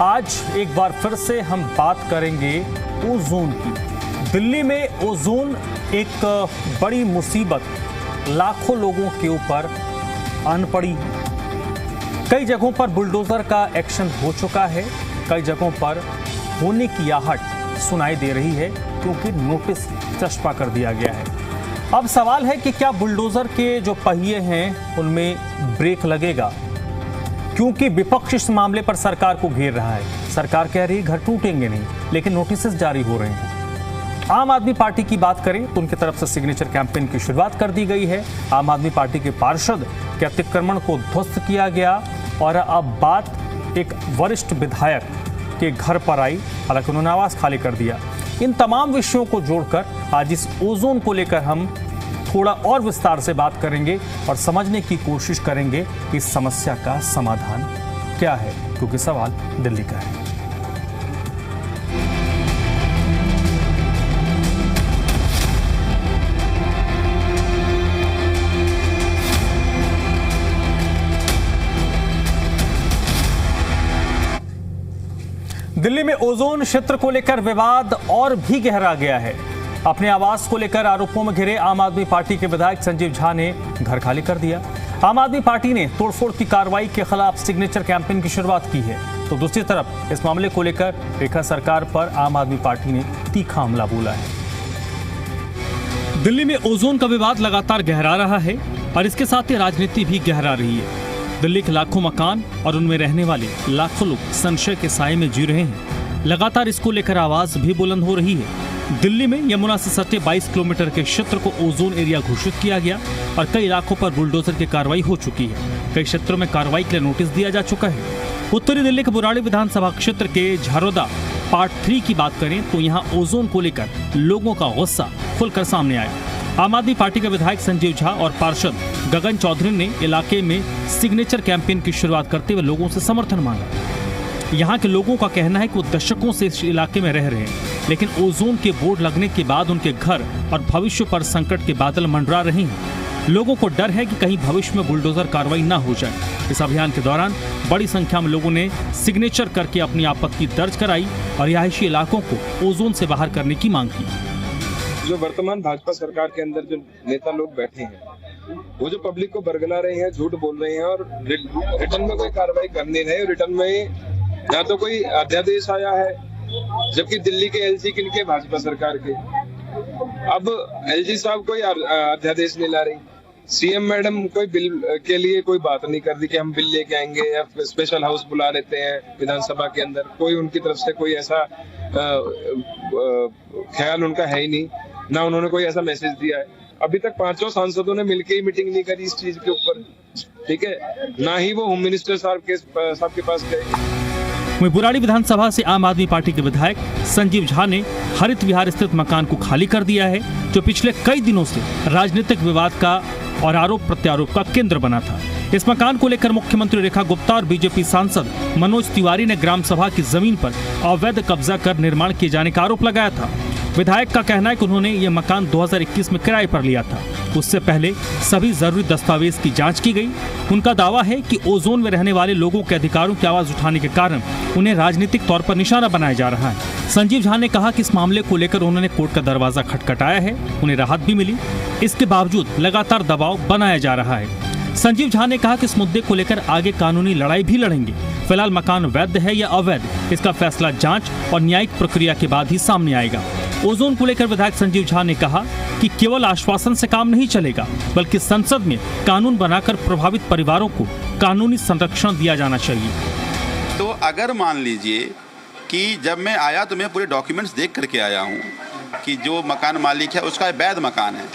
आज एक बार फिर से हम बात करेंगे ओजोन की। दिल्ली में ओजोन एक बड़ी मुसीबत लाखों लोगों के ऊपर आन पड़ी है। कई जगहों पर बुलडोजर का एक्शन हो चुका है, कई जगहों पर होने की आहट सुनाई दे रही है क्योंकि नोटिस चस्पा कर दिया गया है। अब सवाल है कि क्या बुलडोजर के जो पहिए हैं उनमें ब्रेक लगेगा, क्योंकि विपक्ष इस मामले पर सरकार को घेर रहा है। सरकार कह रही है घर टूटेंगे नहीं, लेकिन नोटिस जारी हो रहे हैं। आम आदमी पार्टी की बात करें तो उनकी तरफ से सिग्नेचर कैंपेन की शुरुआत कर दी गई है। आम आदमी पार्टी के पार्षद के अतिक्रमण को ध्वस्त किया गया और अब बात एक वरिष्ठ विधायक के घर पर आई, हालांकि उन्होंने आवास खाली कर दिया। इन तमाम विषयों को जोड़कर आज इस ओजोन को लेकर हम थोड़ा और विस्तार से बात करेंगे और समझने की कोशिश करेंगे कि इस समस्या का समाधान क्या है, क्योंकि सवाल दिल्ली का है। दिल्ली में ओजोन क्षेत्र को लेकर विवाद और भी गहरा गया है। अपने आवास को लेकर आरोपों में घिरे आम आदमी पार्टी के विधायक संजीव झा ने घर खाली कर दिया। आम आदमी पार्टी ने तोड़फोड़ की कार्रवाई के खिलाफ सिग्नेचर कैंपेन की शुरुआत की है, तो दूसरी तरफ इस मामले को लेकर रेखा सरकार पर आम आदमी पार्टी ने तीखा हमला बोला है। दिल्ली में ओजोन का विवाद लगातार गहरा रहा है और इसके साथ ही राजनीति भी गहरा रही है। दिल्ली के लाखों मकान और उनमें रहने वाले लाखों लोग संशय के साए में जी रहे हैं। लगातार इसको लेकर आवाज भी बुलंद हो रही है। दिल्ली में यमुना से सटे 22 किलोमीटर के क्षेत्र को ओजोन एरिया घोषित किया गया और कई इलाकों पर बुलडोजर की कार्रवाई हो चुकी है। कई क्षेत्रों में कार्रवाई के लिए नोटिस दिया जा चुका है। उत्तरी दिल्ली के बुराड़ी विधानसभा क्षेत्र के झरोदा पार्ट 3 की बात करें तो यहाँ ओजोन को लेकर लोगों का गुस्सा खुलकर सामने आया। आम आदमी पार्टी के विधायक संजीव झा और पार्षद गगन चौधरी ने इलाके में सिग्नेचर कैंपेन की शुरुआत करते हुए लोगों से समर्थन मांगा। यहाँ के लोगों का कहना है कि वो दशकों से इस इलाके में रह रहे हैं, लेकिन ओजोन के बोर्ड लगने के बाद उनके घर और भविष्य पर संकट के बादल मंडरा रहे हैं। लोगों को डर है कि कहीं भविष्य में बुलडोजर कार्रवाई न हो जाए। इस अभियान के दौरान बड़ी संख्या में लोगों ने सिग्नेचर करके अपनी आपत्ति दर्ज कराई और रिहायशी इलाकों को ओजोन से बाहर करने की मांग की। जो वर्तमान भाजपा सरकार के अंदर जो नेता लोग बैठे हैं, वो जो पब्लिक को बरगला रहे हैं, झूठ बोल रहे हैं और रिटर्न में कोई कार्रवाई कर नहीं रहे। रिटर्न में ना तो कोई अध्यादेश आया है, जबकि दिल्ली के एलजी किनके, भाजपा सरकार के। अब एलजी साहब कोई अध्यादेश नहीं ला रही। सीएम मैडम कोई बिल के लिए कोई बात नहीं कर दी कि हम बिल लेके आएंगे या स्पेशल हाउस बुला लेते हैं विधानसभा के अंदर। कोई उनकी तरफ से कोई ऐसा ख्याल उनका है ही नहीं, ना उन्होंने कोई ऐसा मैसेज दिया है। अभी तक 5 सांसदों ने मिलकर ही मीटिंग नहीं करी इस चीज के ऊपर, ठीक है, ना ही वो होम मिनिस्टर साहब के पास गए। वहीं बुराड़ी विधानसभा से आम आदमी पार्टी के विधायक संजीव झा ने हरित विहार स्थित मकान को खाली कर दिया है, जो पिछले कई दिनों से राजनीतिक विवाद का और आरोप प्रत्यारोप का केंद्र बना था। इस मकान को लेकर मुख्यमंत्री रेखा गुप्ता और बीजेपी सांसद मनोज तिवारी ने ग्राम सभा की जमीन पर अवैध कब्जा कर निर्माण किए जाने का आरोप लगाया था। विधायक का कहना है कि उन्होंने ये मकान 2021 में किराए पर लिया था। उससे पहले सभी जरूरी दस्तावेज की जांच की गई। उनका दावा है कि ओजोन में रहने वाले लोगों के अधिकारों की आवाज उठाने के कारण उन्हें राजनीतिक तौर पर निशाना बनाया जा रहा है। संजीव झा ने कहा कि इस मामले को लेकर उन्होंने कोर्ट का दरवाजा खटखटाया है, उन्हें राहत भी मिली। इसके बावजूद लगातार दबाव बनाया जा रहा है। संजीव झा ने कहा कि इस मुद्दे को लेकर आगे कानूनी लड़ाई भी लड़ेंगे। फिलहाल मकान वैध है या अवैध, इसका फैसला जांच और न्यायिक प्रक्रिया के बाद ही सामने आएगा। ओजोन को लेकर विधायक संजीव झा ने कहा कि केवल आश्वासन से काम नहीं चलेगा, बल्कि संसद में कानून बनाकर प्रभावित परिवारों को कानूनी संरक्षण दिया जाना चाहिए। तो अगर मान लीजिए कि जब मैं आया तो मैं पूरे डॉक्यूमेंट्स देख करके आया हूँ कि जो मकान मालिक है उसका वैध मकान है,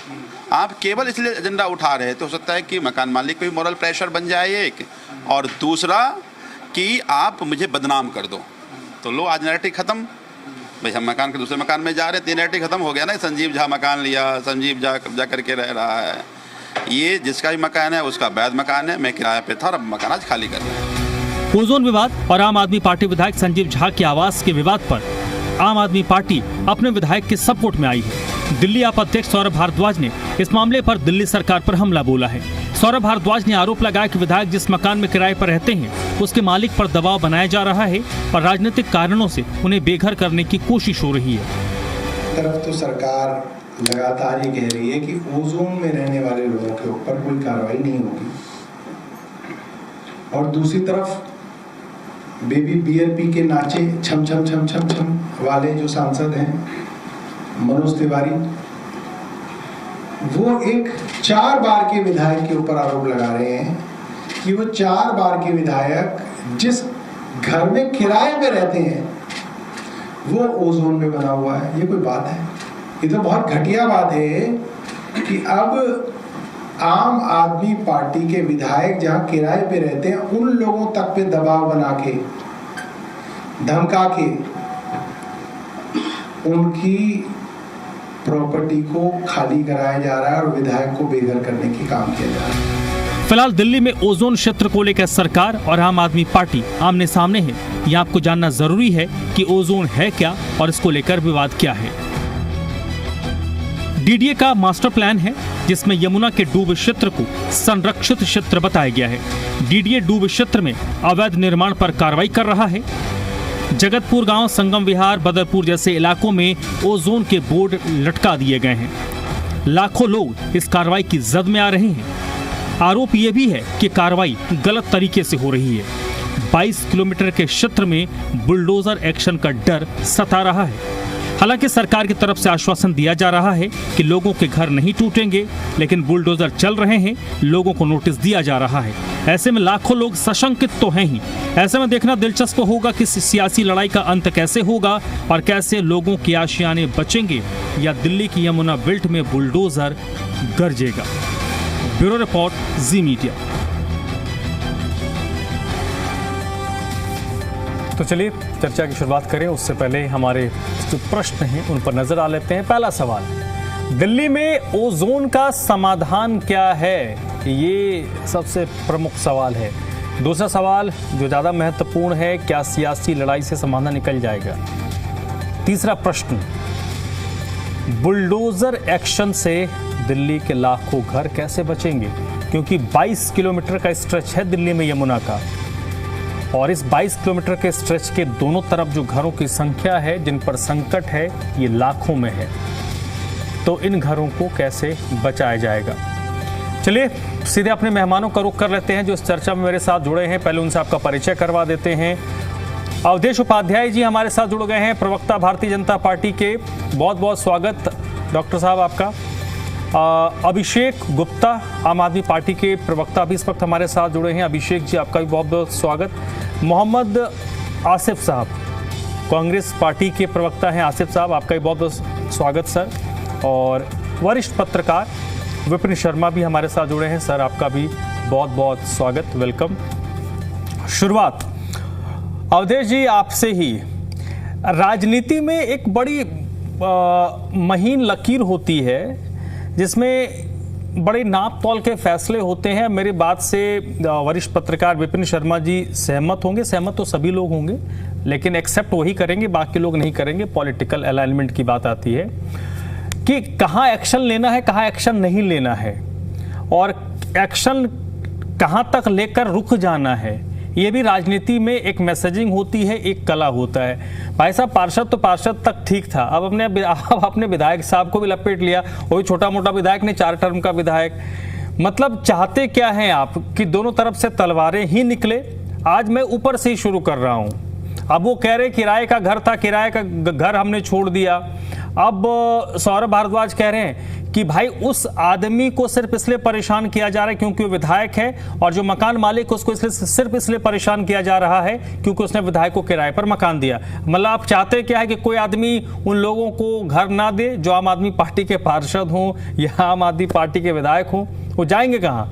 आप केवल इसलिए एजेंडा उठा रहे तो हो सकता है कि मकान मालिक को भी मॉरल प्रेशर बन जाए एक, और दूसरा कि आप मुझे बदनाम कर दो। तो लो, आज नैरेटिव खत्म, भाई हम मकान के दूसरे मकान में जा रहे हैं, नैरेटिव खत्म हो गया ना। संजीव झा मकान लिया, संजीव झा कब्जा करके रह रहा है। ये जिसका भी मकान है उसका वैध मकान है, मैं किराए पे था और अब मकान आज खाली कर रहा है। ओजोन विवाद और आम आदमी पार्टी विधायक संजीव झा के आवास के विवाद पर आम आदमी पार्टी अपने विधायक के सपोर्ट में आई है। दिल्ली आप अध्यक्ष सौरभ भारद्वाज ने इस मामले पर दिल्ली सरकार पर हमला बोला है। सौरभ भारद्वाज ने आरोप लगाया कि विधायक जिस मकान में किराए पर रहते हैं उसके मालिक पर दबाव बनाया जा रहा है और राजनीतिक कारणों से उन्हें बेघर करने की कोशिश हो रही है। तरफ तो सरकार लगातार ये कह रही है कि ओजोन में रहने वाले लोगों के ऊपर कोई कार्रवाई नहीं होगी, और दूसरी तरफ बेबी बीएलपी के नाचे छम छम छम छम छम वाले जो सांसद हैं मनोज तिवारी, वो एक 4 बार के विधायक के ऊपर आरोप लगा रहे हैं कि वो 4 बार के विधायक जिस घर में किराए पे रहते हैं वो ओजोन में बना हुआ है। ये कोई बात है? ये तो बहुत घटिया बात है कि अब आम आदमी पार्टी के विधायक जहां किराए पे रहते हैं उन लोगों तक पे दबाव बना के, धमका के उनकी प्रॉपर्टी को खाली कराया जा रहा है और विधायक को बेघर करने की काम किया जा रहा है। फिलहाल दिल्ली में ओजोन क्षेत्र को लेकर सरकार और आम आदमी पार्टी आमने सामने है। ये आपको जानना जरूरी है कि ओजोन है क्या और इसको लेकर विवाद क्या है। डीडीए का मास्टर प्लान है जिसमें यमुना के डूब क्षेत्र को संरक्षित क्षेत्र बताया गया है। डीडीए डूब क्षेत्र में अवैध निर्माण पर कार्रवाई कर रहा है। जगतपुर गांव, संगम विहार, बदरपुर जैसे इलाकों में ओजोन के बोर्ड लटका दिए गए हैं। लाखों लोग इस कार्रवाई की जद में आ रहे हैं। आरोप यह भी है कि कार्रवाई गलत तरीके से हो रही है। 22 किलोमीटर के क्षेत्र में बुलडोजर एक्शन का डर सता रहा है। हालांकि सरकार की तरफ से आश्वासन दिया जा रहा है कि लोगों के घर नहीं टूटेंगे, लेकिन बुलडोजर चल रहे हैं, लोगों को नोटिस दिया जा रहा है। ऐसे में लाखों लोग सशंकित तो हैं ही। ऐसे में देखना दिलचस्प होगा कि सियासी लड़ाई का अंत कैसे होगा और कैसे लोगों के आशियाने बचेंगे, या दिल्ली की यमुना बेल्ट में बुलडोजर गरजेगा। ब्यूरो रिपोर्ट, जी मीडिया। तो चलिए चर्चा की शुरुआत करें। उससे पहले हमारे जो प्रश्न हैं उन पर नजर आ लेते हैं। पहला सवाल, दिल्ली में ओजोन का समाधान क्या है? ये सबसे प्रमुख सवाल है। दूसरा सवाल जो ज़्यादा महत्वपूर्ण है, क्या सियासी लड़ाई से समाधान निकल जाएगा? तीसरा प्रश्न, बुलडोजर एक्शन से दिल्ली के लाखों घर कैसे बचेंगे? क्योंकि 22 किलोमीटर का स्ट्रेच है दिल्ली में यमुना का, और इस 22 किलोमीटर के स्ट्रेच के दोनों तरफ जो घरों की संख्या है जिन पर संकट है ये लाखों में है। तो इन घरों को कैसे बचाया जाएगा? चलिए सीधे अपने मेहमानों का रुख कर लेते हैं जो इस चर्चा में मेरे साथ जुड़े हैं। पहले उनसे आपका परिचय करवा देते हैं। अवधेश उपाध्याय जी हमारे साथ जुड़ गए हैं, प्रवक्ता भारतीय जनता पार्टी के। बहुत बहुत स्वागत डॉक्टर साहब आपका। अभिषेक गुप्ता आम आदमी पार्टी के प्रवक्ता भी इस वक्त हमारे साथ जुड़े हैं। अभिषेक जी आपका भी बहुत बहुत स्वागत। मोहम्मद आसिफ साहब कांग्रेस पार्टी के प्रवक्ता हैं। आसिफ साहब आपका भी बहुत बहुत स्वागत सर। और वरिष्ठ पत्रकार विपिन शर्मा भी हमारे साथ जुड़े हैं। सर आपका भी बहुत बहुत स्वागत, वेलकम। शुरुआत अवधेश जी आपसे ही। राजनीति में एक बड़ी महीन लकीर होती है जिसमें बड़े नाप तौल के फैसले होते हैं। मेरी बात से वरिष्ठ पत्रकार विपिन शर्मा जी सहमत होंगे। सहमत तो सभी लोग होंगे, लेकिन एक्सेप्ट वही करेंगे, बाकी लोग नहीं करेंगे। पॉलिटिकल अलाइनमेंट की बात आती है कि कहाँ एक्शन लेना है, कहाँ एक्शन नहीं लेना है, और एक्शन कहाँ तक लेकर रुक जाना है। ये भी राजनीति में एक मैसेजिंग होती है, एक कला होता है। भाई साहब पार्षद तो पार्षद तक ठीक था, अब अपने विधायक साहब को भी लपेट लिया। वही छोटा मोटा विधायक नहीं, 4 टर्म का विधायक। मतलब चाहते क्या हैं आप कि दोनों तरफ से तलवारें ही निकले? आज मैं ऊपर से ही शुरू कर रहा हूं। अब वो कह रहे किराए का घर था, किराए का घर हमने छोड़ दिया। अब सौरभ भारद्वाज कह रहे हैं कि भाई उस आदमी को सिर्फ इसलिए परेशान किया जा रहा है क्योंकि वो विधायक है, और जो मकान मालिक उसको सिर्फ इसलिए परेशान किया जा रहा है क्योंकि उसने विधायक को किराए पर मकान दिया। मतलब आप चाहते क्या है कि कोई आदमी उन लोगों को घर ना दे जो आम आदमी पार्टी के पार्षद हों या आम आदमी पार्टी के विधायक हों? वो जाएंगे कहाँ?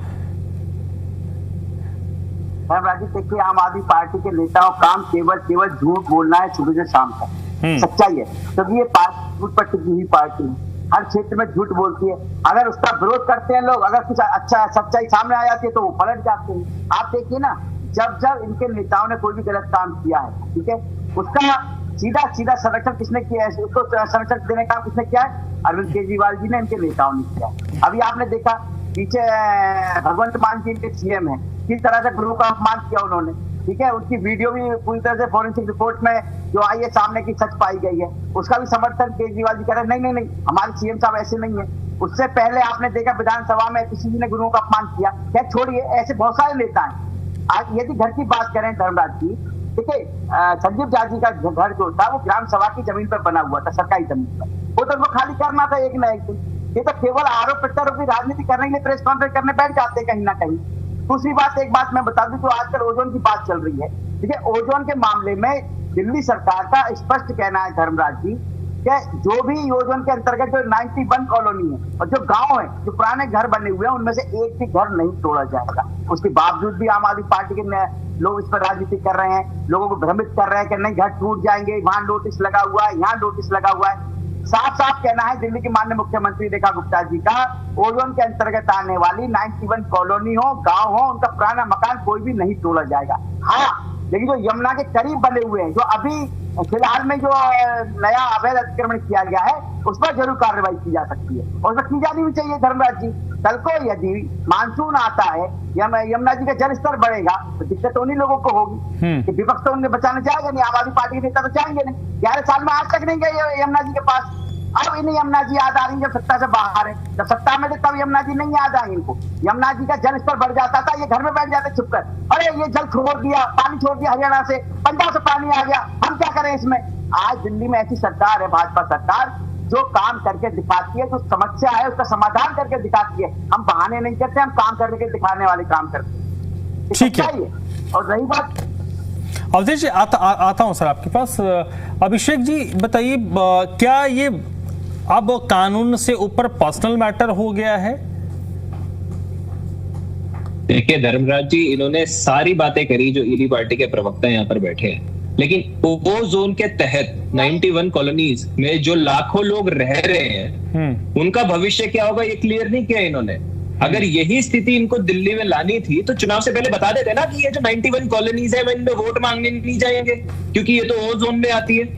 देखिए, आम आदमी पार्टी के नेताओं का काम केवल झूठ बोलना है सुबह से शाम तक। सच्चाई है, क्योंकि ये झूठ पर टिकी हुई पार्टी हर क्षेत्र में झूठ बोलती है। अगर उसका विरोध करते हैं लोग, अगर कुछ अच्छा सच्चाई सामने आ जाती है तो वो पलट जाते हैं। आप देखिए ना, जब इनके नेताओं ने कोई भी गलत काम किया है, ठीक है, उसका सीधा संरक्षण किसने किया है? उसको संरक्षण देने का काम किसने किया है? अरविंद केजरीवाल जी ने, इनके नेताओं ने किया। अभी आपने देखा पीछे भगवंत मान जी के सीएम है, किस तरह से गुरु का अपमान किया उन्होंने, ठीक है। उसकी वीडियो भी पूरी तरह से फॉरेंसिक रिपोर्ट में जो आई है सामने की सच पाई गई है, उसका भी समर्थन केजरीवाल जी कर रहे हैं, नहीं हमारे सीएम साहब ऐसे नहीं है। उससे पहले आपने देखा विधानसभा में किसी ने गुरुओं का अपमान किया, क्या छोड़िए, ऐसे बहुत सारे नेता हैं। आज यदि घर की बात करें धर्मराज जी, देखिए संजीव झा जी का घर जो था वो ग्राम सभा की जमीन पर बना हुआ था, सरकारी जमीन पर, वो तो उनको खाली करना था एक ना एक दिन। ये तो केवल आरोप प्रत्यारोप की राजनीति करने के लिए प्रेस कॉन्फ्रेंस करने बैठ जाते कहीं ना कहीं। दूसरी बात, एक बात मैं बता दूं, तो आजकल ओजोन की बात चल रही है, ठीक है। ओजोन के मामले में दिल्ली सरकार का स्पष्ट कहना है धर्मराज जी कि जो भी ओजोन के अंतर्गत जो 91 कॉलोनी है और जो गांव है, जो पुराने घर बने हुए हैं, उनमें से एक भी घर नहीं तोड़ा जाएगा। उसके बावजूद भी आम आदमी पार्टी के लोग इस पर राजनीति कर रहे हैं, लोगों को भ्रमित कर रहे हैं कि नहीं घर टूट जाएंगे, वहां नोटिस लगा हुआ है, यहाँ नोटिस लगा हुआ है। साफ साफ कहना है दिल्ली के माननीय मुख्यमंत्री रेखा गुप्ता जी का, ओजोन के अंतर्गत आने वाली 91 कॉलोनी हो, गांव हो, उनका पुराना मकान कोई भी नहीं तोड़ा जाएगा। हाँ, लेकिन जो यमुना के करीब बने हुए हैं, जो अभी फिलहाल में जो नया अवैध अतिक्रमण किया गया है, उस पर जरूर कार्रवाई की जा सकती है और उसमें की जानी भी चाहिए धर्मराज जी। कल को यदि मानसून आता है, यमुना जी का जल स्तर बढ़ेगा, तो दिक्कत उन्हीं लोगों को होगी कि विपक्ष तो उन्हें बचाना चाहेगा नहीं, आम आदमी पार्टी के नेता तो चाहेंगे नहीं। 11 साल में आज तक नहीं गए यमुना जी के पास, अब इन्हें यमुना जी याद आ रही है जब सत्ता से बाहर है। जब सत्ता में थे तब यमुना जी नहीं याद आई इनको। यमुना जी का जल स्तर बढ़ जाता था, ये घर में बैठ जाते छुपकर, अरे ये जल छोड़ दिया, पानी छोड़ दिया हरियाणा से, पंजाब से पानी आ गया, हम क्या करें इसमें। आज दिल्ली में ऐसी सरकार है, भाजपा सरकार, जो काम करके दिखाती है, जो समस्या है उसका समाधान करके दिखाती है। हम बहाने नहीं करते, हम काम करके दिखाने वाले काम करते हैं, ठीक है। और रही बात अवधेश जी, आता हूं सर आपके पास। अभिषेक जी बताइए, क्या ये अब कानून से ऊपर पर्सनल मैटर हो गया है? देखिए धर्मराज जी, इन्होंने सारी बातें करी जो ईडी पार्टी के प्रवक्ता यहाँ पर बैठे हैं, लेकिन वो जोन के तहत 91 कॉलोनीज में जो लाखों लोग रह रहे हैं, उनका भविष्य क्या होगा ये क्लियर नहीं किया इन्होंने। अगर यही स्थिति इनको दिल्ली में लानी थी तो चुनाव से पहले बता देते ना कि ये जो 91 कॉलोनीज है, इनमें वोट मांगने नहीं जाएंगे क्योंकि ये तो ओ जोन में आती है।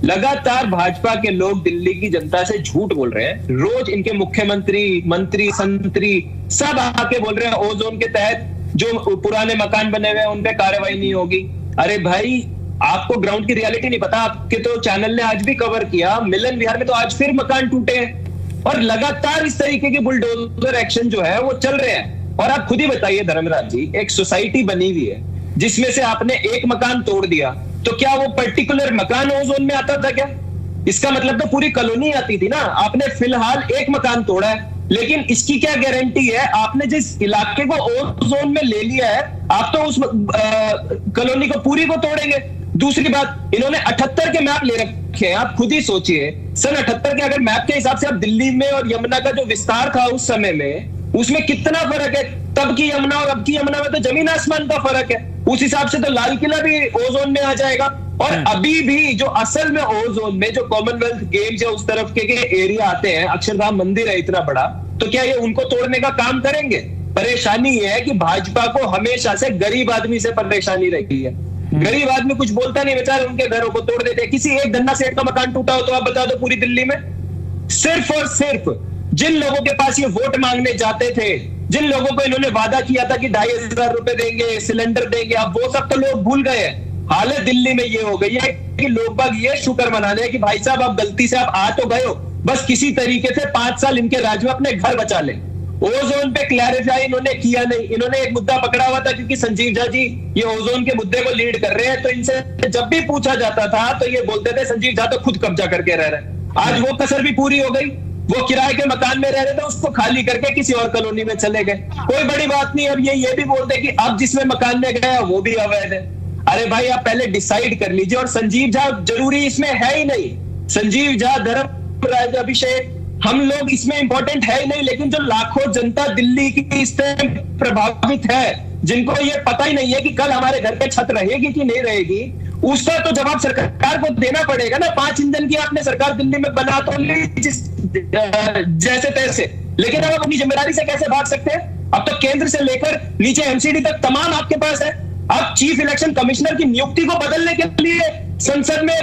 लगातार भाजपा के लोग दिल्ली की जनता से झूठ बोल रहे हैं। रोज इनके मुख्यमंत्री, मंत्री, संतरी सब आके बोल रहे हैं ओ जोन के तहत जो पुराने मकान बने हुए हैं उन पे कार्रवाई नहीं होगी। अरे भाई, आपको ग्राउंड की रियलिटी नहीं पता। आपके तो चैनल ने आज भी कवर किया, मिलन विहार में तो आज फिर मकान टूटे हैं और लगातार इस तरीके के बुलडोजर एक्शन जो है वो चल रहे हैं। और आप खुद ही बताइए धर्मराज जी, एक सोसाइटी बनी हुई है जिसमें से आपने एक मकान तोड़ दिया, तो क्या वो पर्टिकुलर मकान ओ जोन में आता था क्या? इसका मतलब तो पूरी कॉलोनी आती थी ना। आपने फिलहाल एक मकान तोड़ा है, लेकिन इसकी क्या गारंटी है? आपने जिस इलाके को ओ जोन में ले लिया है, आप तो उस कॉलोनी को पूरी को तोड़ेंगे। दूसरी बात, इन्होंने 78 के मैप ले रखे हैं। आप खुद ही सोचिए, सन 78 के अगर मैप के हिसाब से आप दिल्ली में और यमुना का जो विस्तार था उस समय में, उसमें कितना फर्क है? तब की यमुना और अब की यमुना में तो जमीन आसमान का फर्क है। उस हिसाब से तो लाल किला भी ओ जोन में आ जाएगा। और अभी भी जो असल में ओ जोन में जो कॉमनवेल्थ गेम्स है उस तरफ के एरिया आते हैं, अक्षरधाम मंदिर है इतना बड़ा, तो क्या ये उनको तोड़ने का काम करेंगे? परेशानी है कि भाजपा को हमेशा से गरीब आदमी से परेशानी रही है। गरीब आदमी कुछ बोलता नहीं, बेचारे उनके घरों को तोड़ देते हैं। किसी एक धन्ना सेठ का मकान टूटा हो तो आप बता दो पूरी दिल्ली में। सिर्फ और सिर्फ जिन लोगों के पास ये वोट मांगने जाते थे, जिन लोगों को इन्होंने वादा किया था कि 2500 रुपए देंगे, सिलेंडर देंगे, अब वो सब तो लोग भूल गए हैं। हालत दिल्ली में ये हो गई है कि लोग बाग ये शुक्र मना रहे हैं कि भाई साहब आप गलती से आप आ तो गए हो, बस किसी तरीके से 5 साल इनके राज में अपने घर बचा ले। ओजोन पे क्लैरिफाई इन्होंने किया नहीं। इन्होंने एक मुद्दा पकड़ा हुआ था क्योंकि संजीव झा जी ये ओजोन के मुद्दे को लीड कर रहे हैं, तो इनसे जब भी पूछा जाता था तो ये बोलते थे संजीव झा तो खुद कब्जा करके रह रहे हैं। आज वो कसर भी पूरी हो गई। वो किराए के मकान में रह रहे थे, उसको खाली करके किसी और कॉलोनी में चले गए। कोई बड़ी बात नहीं। अब ये भी बोलते कि अब जिसमें मकान में गया वो भी अवैध है। अरे भाई, आप पहले डिसाइड कर लीजिए। और संजीव झा जरूरी इसमें है ही नहीं। संजीव झा, धर्मराज, अभिषेक, हम लोग इसमें इंपॉर्टेंट है ही नहीं, लेकिन जो लाखों जनता दिल्ली की इससे प्रभावित है, जिनको ये पता ही नहीं है कि कल हमारे घर पे छत रहेगी कि नहीं रहेगी, उसका तो जवाब सरकार को देना पड़ेगा ना। 5 इंजन की आपने सरकार दिल्ली में बना तो ली जैसे तैसे, लेकिन अब अपनी जिम्मेदारी से कैसे भाग सकते हैं? अब तो केंद्र से लेकर नीचे एमसीडी तक तमाम आपके पास है। अब चीफ इलेक्शन कमिश्नर की नियुक्ति को बदलने के लिए संसद में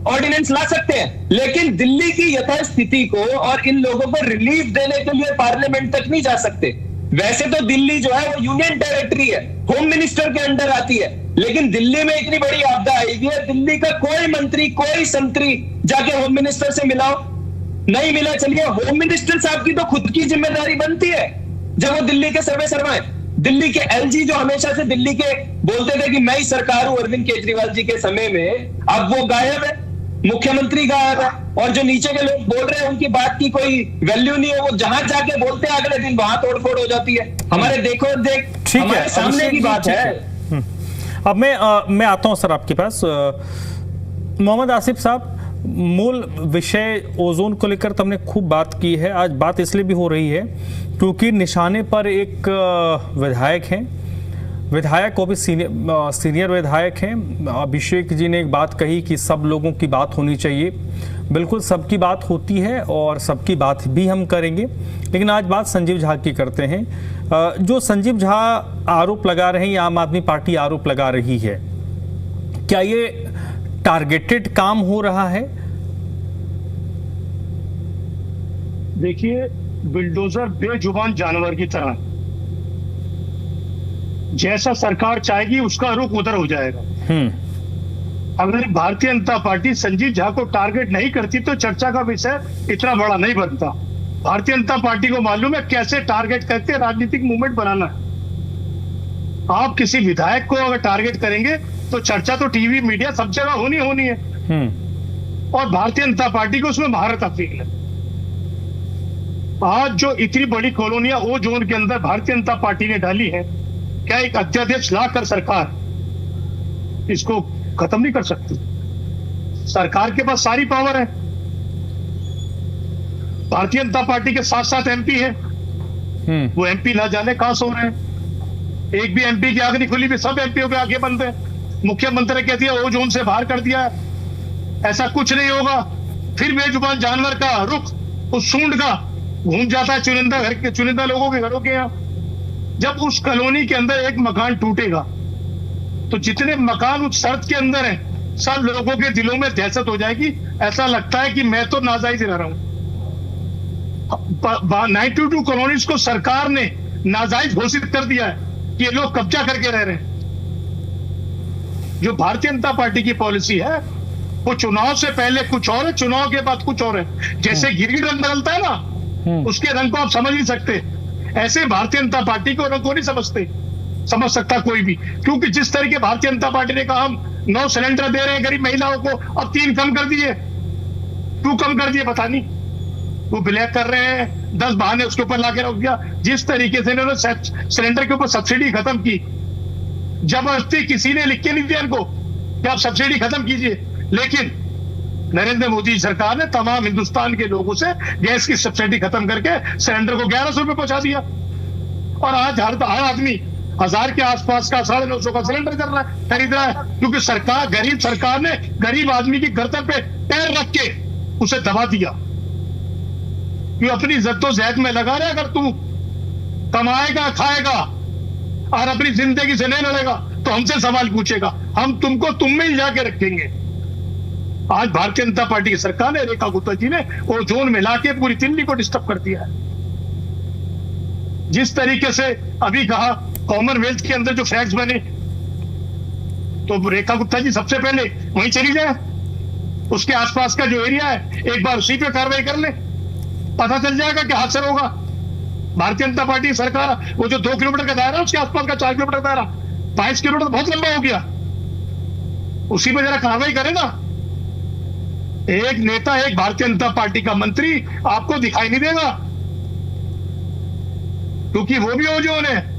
ऑर्डिनेंस ला सकते हैं, लेकिन दिल्ली की यथास्थिति को और इन लोगों को रिलीफ देने के लिए पार्लियामेंट तक नहीं जा सकते। वैसे तो दिल्ली जो है वो यूनियन टेरिटरी है, होम मिनिस्टर के अंडर आती है, लेकिन दिल्ली में इतनी बड़ी आपदा आएगी है, दिल्ली का कोई मंत्री कोई संतरी जाके होम मिनिस्टर से मिलाओ, नहीं मिला। चलिए, होम मिनिस्टर साहब की तो खुद की जिम्मेदारी बनती है जब वो दिल्ली के सर्वे सर्वा है। दिल्ली के एलजी जो हमेशा से दिल्ली के बोलते थे कि मैं ही सरकार हूं अरविंद केजरीवाल जी के समय में, अब वो गायब है, मुख्यमंत्री गायब है, और जो नीचे के लोग बोल रहे हैं उनकी बात की कोई वैल्यू नहीं है। वो जहां जाके बोलते हैं अगले दिन वहां तोड़फोड़ हो जाती है। हमारे देखो देख हमारे सामने की बात है। अब मैं आता हूं सर आपके पास। मोहम्मद आसिफ साहब, मूल विषय ओजोन को लेकर तो हमने खूब बात की है। आज बात इसलिए भी हो रही है क्योंकि निशाने पर एक विधायक हैं, विधायक वो भी सीनियर विधायक हैं। अभिषेक जी ने एक बात कही कि सब लोगों की बात होनी चाहिए। बिल्कुल सबकी बात होती है और सबकी बात भी हम करेंगे, लेकिन आज बात संजीव झा की करते हैं। जो संजीव झा आरोप लगा रहे हैं या आम आदमी पार्टी आरोप लगा रही है, क्या ये टारगेटेड काम हो रहा है? देखिए, बिल्डोजर बेजुबान जानवर की तरह, जैसा सरकार चाहेगी उसका रुख उधर हो जाएगा। अगर भारतीय जनता पार्टी संजीव झा को टारगेट नहीं करती तो चर्चा का विषय इतना बड़ा नहीं बनता। भारतीय जनता पार्टी को मालूम है कैसे टारगेट करके राजनीतिक मूवमेंट बनाना है। आप किसी विधायक को अगर टारगेट करेंगे तो चर्चा तो टीवी मीडिया सब जगह होनी है, और भारतीय जनता पार्टी को उसमें महारत हासिल है। आज जो इतनी बड़ी कॉलोनियां ओ जोन के अंदर भारतीय जनता पार्टी ने डाली है, क्या एक अध्यादेश लाकर सरकार इसको खत्म नहीं कर सकती? सरकार के पास सारी पावर है। भारतीय जनता पार्टी के 7 एमपी है, वो एमपी ना जाने कहां सो रहे हैं। एक भी एमपी की आंख नहीं खुली भी सब एमपीओ के आंखें बंद है। मुख्यमंत्री ने कह दिया ओ जोन से बाहर कर दिया, ऐसा कुछ नहीं होगा। फिर बेजुबान जानवर का रुख उस सूंड का घूम जाता है चुनिंदा लोगों के घरों के यहाँ। जब उस कॉलोनी के अंदर एक मकान टूटेगा तो जितने मकान उस शर्त के अंदर हैं, सब लोगों के दिलों में दहशत हो जाएगी। ऐसा लगता है कि मैं तो नाजायज रह रहा हूं। 92 कॉलोनीज को सरकार ने नाजायज घोषित कर दिया है कि ये लोग कब्जा करके रह रहे हैं। जो भारतीय जनता पार्टी की पॉलिसी है वो चुनाव से पहले कुछ और है, चुनाव के बाद कुछ और है। जैसे गिरगिट रंग बदलता है ना, उसके रंग को आप समझ नहीं सकते, ऐसे भारतीय जनता पार्टी को रंग को नहीं समझ सकता कोई भी। क्योंकि जिस तरीके भारतीय जनता पार्टी ने कहा हम 9 सिलेंडर दे रहे हैं गरीब महिलाओं को, अब 3 कम कर दिए, 2 कम कर दिए, पता नहीं वो ब्लैक कर रहे हैं, 10 बहाने उसके ऊपर लाके रख दिया। जिस तरीके से इन्होंने सिलेंडर के ऊपर सब्सिडी खत्म की, जबरदस्ती किसी ने लिख के नहीं दिया इनको कि आप सब्सिडी खत्म कीजिए, लेकिन नरेंद्र मोदी सरकार ने तमाम हिंदुस्तान के लोगों से गैस की सब्सिडी खत्म करके सिलेंडर को 1100 रुपए पहुंचा दिया। और आज हर आदमी 1000 के आसपास का 950 का सिलेंडर कर रहा है, खरीद रहा है, क्योंकि गरीब सरकार ने गरीब आदमी की गर्दन पे पैर रख के उसे दबा दिया। क्यों अपनी जद्दोजहद में लगा रहे, अगर तू कमाएगा खाएगा और अपनी जिंदगी से नहीं लड़ेगा तो हमसे सवाल पूछेगा, हम तुमको तुम में ही जाके रखेंगे। आज भारतीय जनता पार्टी की सरकार ने, रेखा गुप्ता जी ने वो जोन में लाके पूरी दिल्ली को डिस्टर्ब कर दिया है। जिस तरीके से अभी कहा कॉमनवेल्थ के अंदर जो फ्लैग्स बने, तो रेखा गुप्ता जी सबसे पहले वहीं चली जाए, उसके आसपास का जो एरिया है एक बार उसी पे कार्रवाई कर ले, पता चल जाएगा कि हादसा होगा। भारतीय जनता पार्टी सरकार वो जो 2 किलोमीटर का दायरा, उसके आसपास का 4 किलोमीटर दायरा, 22 किलोमीटर बहुत लंबा हो गया, उसी पे जरा कार्रवाई करे ना। एक नेता, एक भारतीय जनता पार्टी का मंत्री आपको दिखाई नहीं देगा, क्योंकि वो भी ओजोन है।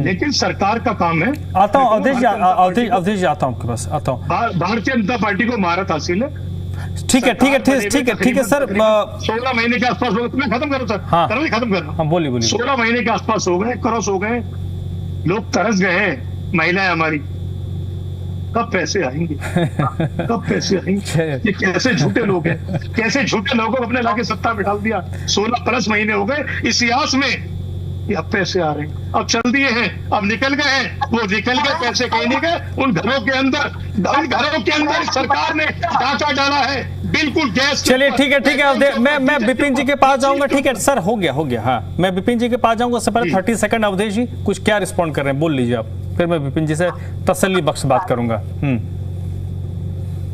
लेकिन सरकार का काम है। आता हूं अवधेश आता हूं आपके पास आता हूं। भारतीय जनता पार्टी को महारत हासिल है। ठीक है सर। 16 महीने के आसपास हो गए, मैं खत्म करो सर। हाँ, खत्म कर रहा हूं। बोलिए। 16 महीने के आसपास हो गए, क्रॉस हो गए, लोग तरस गए हैं, महिलाएं हमारी कब पैसे आएंगे, कब पैसे आएंगे। ये कैसे झूठे लोग हैं, कैसे झूठे लोगों को अपने लाके सत्ता बिठा दिया। 16+ महीने हो गए, इस इतिहास में ये अब पैसे आ रहे हैं, अब चल दिए हैं, अब निकल गए हैं, वो निकल गए पैसे कहीं नहीं गए, उन घरों के अंदर सरकार ने डाका डाला है, बिल्कुल गैस। चलिए ठीक है अब मैं विपिन जी के पास जाऊंगा। ठीक है सर, हो गया। हाँ, मैं विपिन जी के पास जाऊंगा। उससे पहले 30 सेकंड अवधेश जी कुछ क्या रिस्पॉन्ड कर रहे हैं बोल लीजिए आप, फिर मैं विपिन जी से तसल्ली बख्श बात करूंगा।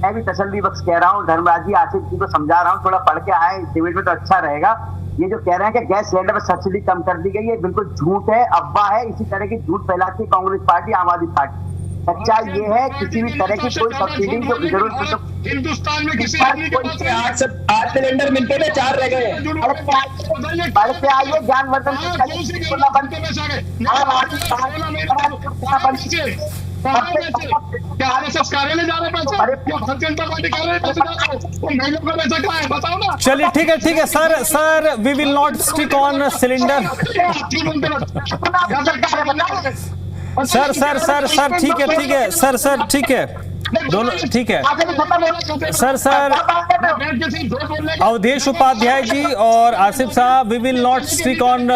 मैं भी तसल्ली बख्श कह रहा हूँ, धर्मराज जी आसिफ जी को समझा रहा हूँ, थोड़ा पढ़ के आए डिबेट में तो अच्छा रहेगा। ये जो कह रहे हैं कि गैस सिलेंडर पर सब्सिडी कम कर दी गई है, बिल्कुल झूठ है, अफवाह है। इसी तरह की झूठ फैलाती है कांग्रेस पार्टी, आम आदमी पार्टी। सच्चाई ये है किसी भी तरह की कोई सब्सिडी जो जरूरत हिंदुस्तान में किसी आदमी के पास 8 सिलेंडर मिलते थे 4 रह गए। बढ़ के आइए ज्ञानवर्धन क्या आरएसएस कार्यालय जा रहे पैसे, भारतीय जनता पार्टी कार्यालय पैसे जा रहे हैं, उन महिलाओं का पैसा कहाँ है बताओ ना। चलिए ठीक है sir we will not stick on cylinder. Sir ठीक है सर ठीक है, दोनों ठीक है सर अवधेश उपाध्याय जी और Asif sahab, we will not stick on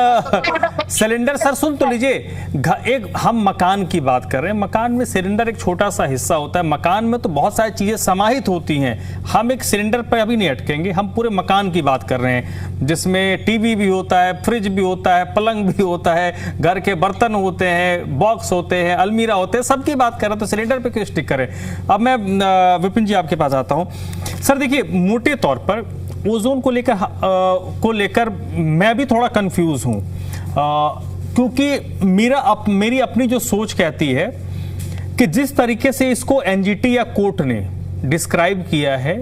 cylinder. Sir सुन तो लीजिए, एक हम मकान की बात कर रहे हैं, मकान में सिलेंडर एक छोटा सा हिस्सा होता है, मकान में तो बहुत सारी चीजें समाहित होती हैं। हम एक सिलेंडर पर अभी नहीं अटकेंगे, हम पूरे मकान की बात कर रहे हैं जिसमें टीवी भी होता है, फ्रिज भी होता है, पलंग भी होता है, घर के बर्तन होते हैं, बॉक्स होते हैं, अलमीरा होते हैं, सबकी बात कर रहे हैं, तो सिलेंडर पे क्यों स्टिक करें। अब मैं विपिन जी आपके पास आता हूं। सर देखिए, मोटे तौर पर ओजोन को लेकर मैं भी थोड़ा कंफ्यूज हूं, क्योंकि मेरी अपनी जो सोच कहती है कि जिस तरीके से इसको एनजीटी या कोर्ट ने डिस्क्राइब किया है,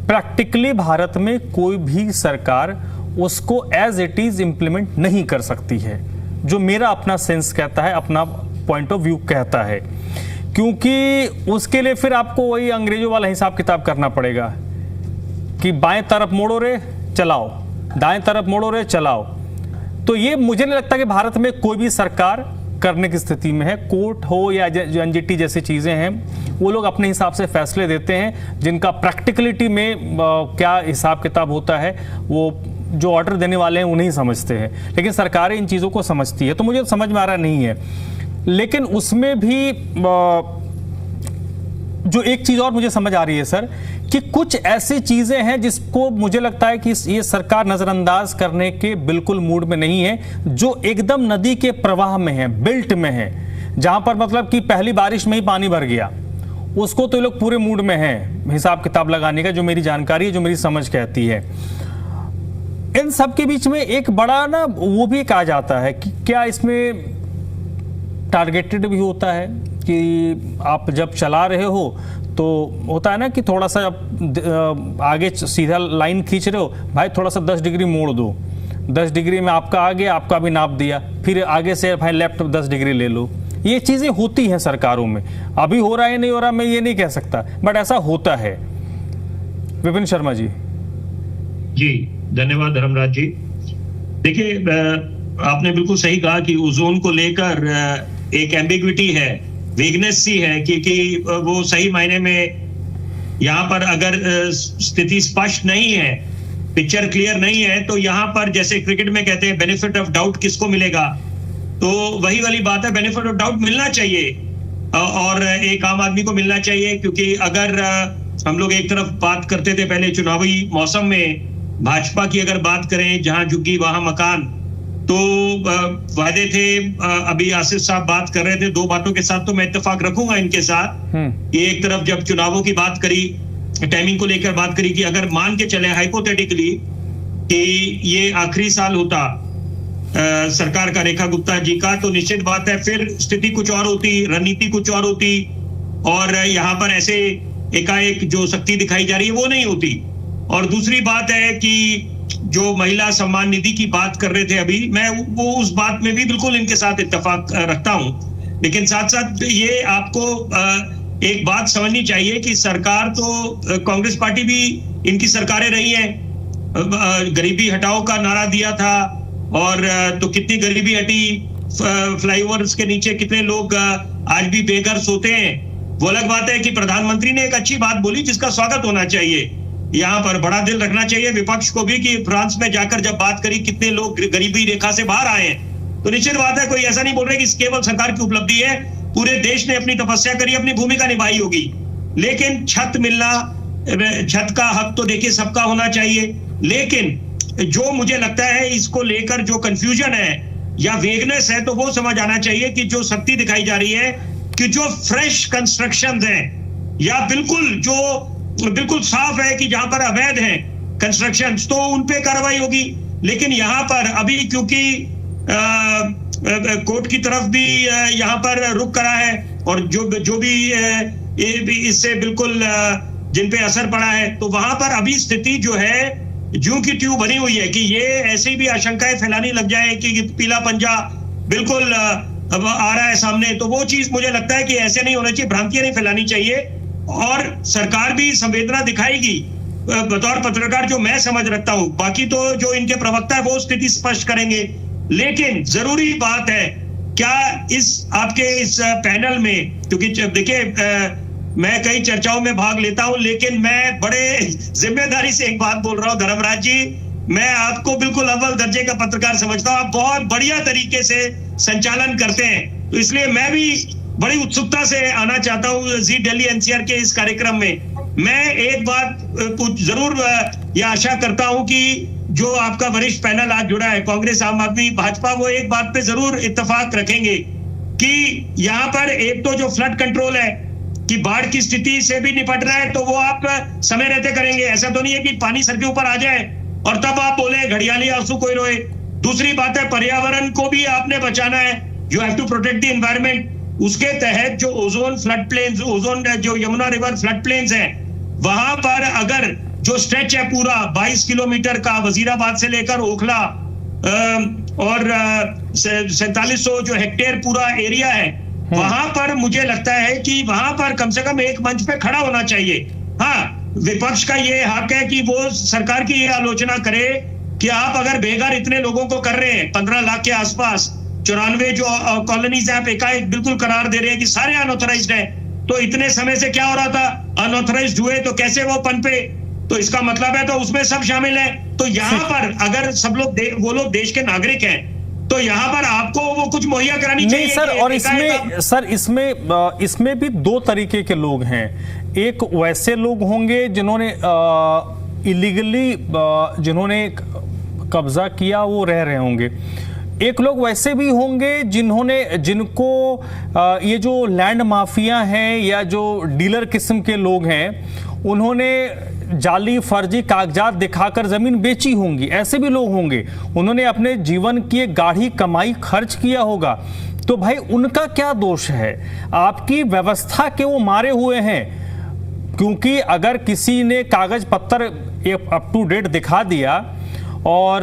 प्रैक्टिकली भारत में कोई भी सरकार उसको एज इट इज इंप्लीमेंट नहीं कर सकती है, जो मेरा अपना सेंस कहता है, अपना पॉइंट ऑफ व्यू कहता है। क्योंकि उसके लिए फिर आपको वही अंग्रेजों वाला हिसाब किताब करना पड़ेगा कि बाएं तरफ मोड़ो रे चलाओ, दाएं तरफ मोड़ो रे चलाओ। तो ये मुझे नहीं लगता कि भारत में कोई भी सरकार करने की स्थिति में है। कोर्ट हो या एनजीटी जैसी चीजें हैं, वो लोग अपने हिसाब से फैसले देते हैं, जिनका प्रैक्टिकलिटी में क्या हिसाब किताब होता है वो जो ऑर्डर देने वाले हैं उन्हीं समझते हैं, लेकिन सरकारें इन चीज़ों को समझती है। तो मुझे समझ में आ रहा नहीं है, लेकिन उसमें भी जो एक चीज़ और मुझे समझ आ रही है सर, कि कुछ ऐसी चीज़ें हैं जिसको मुझे लगता है कि ये सरकार नज़रअंदाज करने के बिल्कुल मूड में नहीं है, जो एकदम नदी के प्रवाह में है, बेल्ट में है, जहाँ पर मतलब कि पहली बारिश में ही पानी भर गया, उसको तो लोग पूरे मूड में हैं हिसाब किताब लगाने का, जो मेरी जानकारी है, जो मेरी समझ कहती है। इन सब के बीच में एक बड़ा ना वो भी कहा जाता है कि क्या इसमें टारगेटेड भी होता है कि आप जब चला रहे हो तो होता है ना कि थोड़ा सा आगे सीधा लाइन खींच रहे हो, भाई थोड़ा सा 10 डिग्री मोड़ दो, 10 डिग्री में आपका आगे आपका भी नाप दिया, फिर आगे से भाई लेफ्ट 10 डिग्री ले लो। ये चीज़ें होती हैं सरकारों में, अभी हो रहा है नहीं हो रहा मैं ये नहीं कह सकता, बट ऐसा होता है। विपिन शर्मा जी। जी धन्यवाद धर्मराज जी। देखिए, आपने बिल्कुल सही कहा कि ओजोन को लेकर एक एम्बिग्विटी है, वेगनेस सी है, क्योंकि वो सही मायने में यहाँ पर अगर स्थिति स्पष्ट नहीं है, पिक्चर क्लियर नहीं है, तो यहाँ पर जैसे क्रिकेट में कहते हैं बेनिफिट ऑफ डाउट किसको मिलेगा, तो वही वाली बात है, बेनिफिट ऑफ डाउट मिलना चाहिए और एक आम आदमी को मिलना चाहिए। क्योंकि अगर हम लोग एक तरफ बात करते थे पहले चुनावी मौसम में, भाजपा की अगर बात करें जहां झुग्गी वहां मकान, तो वादे थे, अभी आसिफ साहब बात कर रहे थे, दो बातों के साथ तो मैं इत्तेफाक रखूंगा इनके साथ। एक तरफ जब चुनावों की बात करी, टाइमिंग को लेकर बात करी कि अगर मान के चले हाइपोथेटिकली कि ये आखिरी साल होता सरकार का रेखा गुप्ता जी का, तो निश्चित बात है फिर स्थिति कुछ और होती, रणनीति कुछ और होती, और यहाँ पर ऐसे एकाएक जो शक्ति दिखाई जा रही है वो नहीं होती। और दूसरी बात है कि जो महिला सम्मान निधि की बात कर रहे थे अभी, मैं वो उस बात में भी बिल्कुल इनके साथ इत्तेफाक रखता हूं, लेकिन साथ साथ ये आपको एक बात समझनी चाहिए कि सरकार तो कांग्रेस पार्टी भी इनकी सरकारें रही हैं, गरीबी हटाओ का नारा दिया था, और तो कितनी गरीबी हटी, फ्लाईओवर्स के नीचे कितने लोग आज भी बेघर सोते हैं। वो अलग बात है कि प्रधानमंत्री ने एक अच्छी बात बोली जिसका स्वागत होना चाहिए, यहाँ पर बड़ा दिल रखना चाहिए विपक्ष को भी, कि फ्रांस में जाकर जब बात करी कितने लोग गरीबी रेखा से बाहर आए हैं, तो निश्चित बात है, कोई ऐसा नहीं बोल रहे कि केवल सरकार की उपलब्धि है, पूरे देश ने अपनी तपस्या करी, अपनी भूमिका निभाई होगी। लेकिन छत मिलना, छत का हक तो देखिए सबका होना चाहिए, लेकिन जो मुझे लगता है इसको लेकर जो कंफ्यूजन है या वेगनेस है, तो वो समझ आना चाहिए कि जो सख्ती दिखाई जा रही है कि जो फ्रेश कंस्ट्रक्शन है या बिल्कुल साफ है कि जहां पर अवैध है कंस्ट्रक्शन, तो उन पे कार्रवाई होगी। लेकिन यहाँ पर अभी क्योंकि कोर्ट की तरफ भी यहाँ पर रुक करा है और जो भी इससे बिल्कुल जिन पे असर पड़ा है, तो वहां पर अभी स्थिति जो है ज्यों की त्यों बनी हुई है कि ये ऐसी भी आशंकाएं फैलानी लग जाए कि पीला पंजा बिल्कुल अब आ रहा है सामने। तो वो चीज मुझे लगता है कि ऐसे नहीं होना चाहिए, भ्रांतियां नहीं फैलानी चाहिए, और सरकार भी संवेदना दिखाएगी बतौर पत्रकार, जो मैं समझ रखता हूं। बाकी तो जो इनके प्रवक्ता है वो स्थिति स्पष्ट करेंगे। लेकिन जरूरी बात है, क्या आपके इस पैनल में, क्योंकि देखिए मैं कई चर्चाओं में भाग लेता हूं, लेकिन मैं बड़े जिम्मेदारी से एक बात बोल रहा हूं धर्मराज जी, मैं आपको बिल्कुल अव्वल दर्जे का पत्रकार समझता हूं, आप बहुत बढ़िया तरीके से संचालन करते हैं, तो इसलिए मैं भी बड़ी उत्सुकता से आना चाहता हूं जी दिल्ली एनसीआर के इस कार्यक्रम में। मैं एक बात जरूर यह आशा करता हूं कि जो आपका वरिष्ठ पैनल आज जुड़ा है, कांग्रेस, आम आदमी, भाजपा, वो एक बात पे जरूर इत्तेफाक रखेंगे कि यहाँ पर एक तो जो फ्लड कंट्रोल है कि बाढ़ की स्थिति से भी निपट रहा है, तो वो आप समय रहते करेंगे। ऐसा तो नहीं है कि पानी सर के ऊपर आ जाए और तब आप बोले घड़ियाली आंसू कोई रोए। दूसरी बात है, पर्यावरण को भी आपने बचाना है, you have to protect the environment. उसके तहत जो ओजोन फ्लड प्लेन्स, ओजोन जो यमुना रिवर फ्लड प्लेन्स हैं, वहां पर अगर जो स्ट्रेच है पूरा 22 किलोमीटर का, वजीराबाद से लेकर ओखला और 4700 जो हेक्टेयर पूरा एरिया है, वहां पर मुझे लगता है कि वहां पर कम से कम एक मंच पे खड़ा होना चाहिए। हाँ, विपक्ष का ये हक है कि वो सरकार की ये आलोचना करे कि आप अगर बेघर इतने लोगों को कर रहे हैं, 15 लाख के आसपास, 94 जो कॉलोनीज हैं, आप एकाएक बिल्कुल करार दे रहे हैं कि सारे अनऑथराइज्ड हैं, तो इतने समय से क्या हो रहा था, अनऑथराइज्ड हुए तो कैसे वो पनपे, तो इसका मतलब है तो उसमें सब शामिल है। तो यहाँ पर अगर सब लोग वो लोग देश के नागरिक हैं, तो यहाँ पर आपको वो कुछ मुहैया करानी चाहिए। नहीं सर, और इसमें भी दो तरीके के लोग हैं। एक वैसे लोग होंगे जिन्होंने इलीगली जिन्होंने कब्जा किया, वो रह रहे होंगे। एक लोग वैसे भी होंगे जिनको ये जो लैंड माफिया हैं या जो डीलर किस्म के लोग हैं, उन्होंने जाली फर्जी कागजात दिखाकर जमीन बेची होंगी। ऐसे भी लोग होंगे, उन्होंने अपने जीवन की एक गाढ़ी कमाई खर्च किया होगा। तो भाई उनका क्या दोष है? आपकी व्यवस्था के वो मारे हुए हैं, क्योंकि अगर किसी ने कागज पत्तर अप टू डेट दिखा दिया और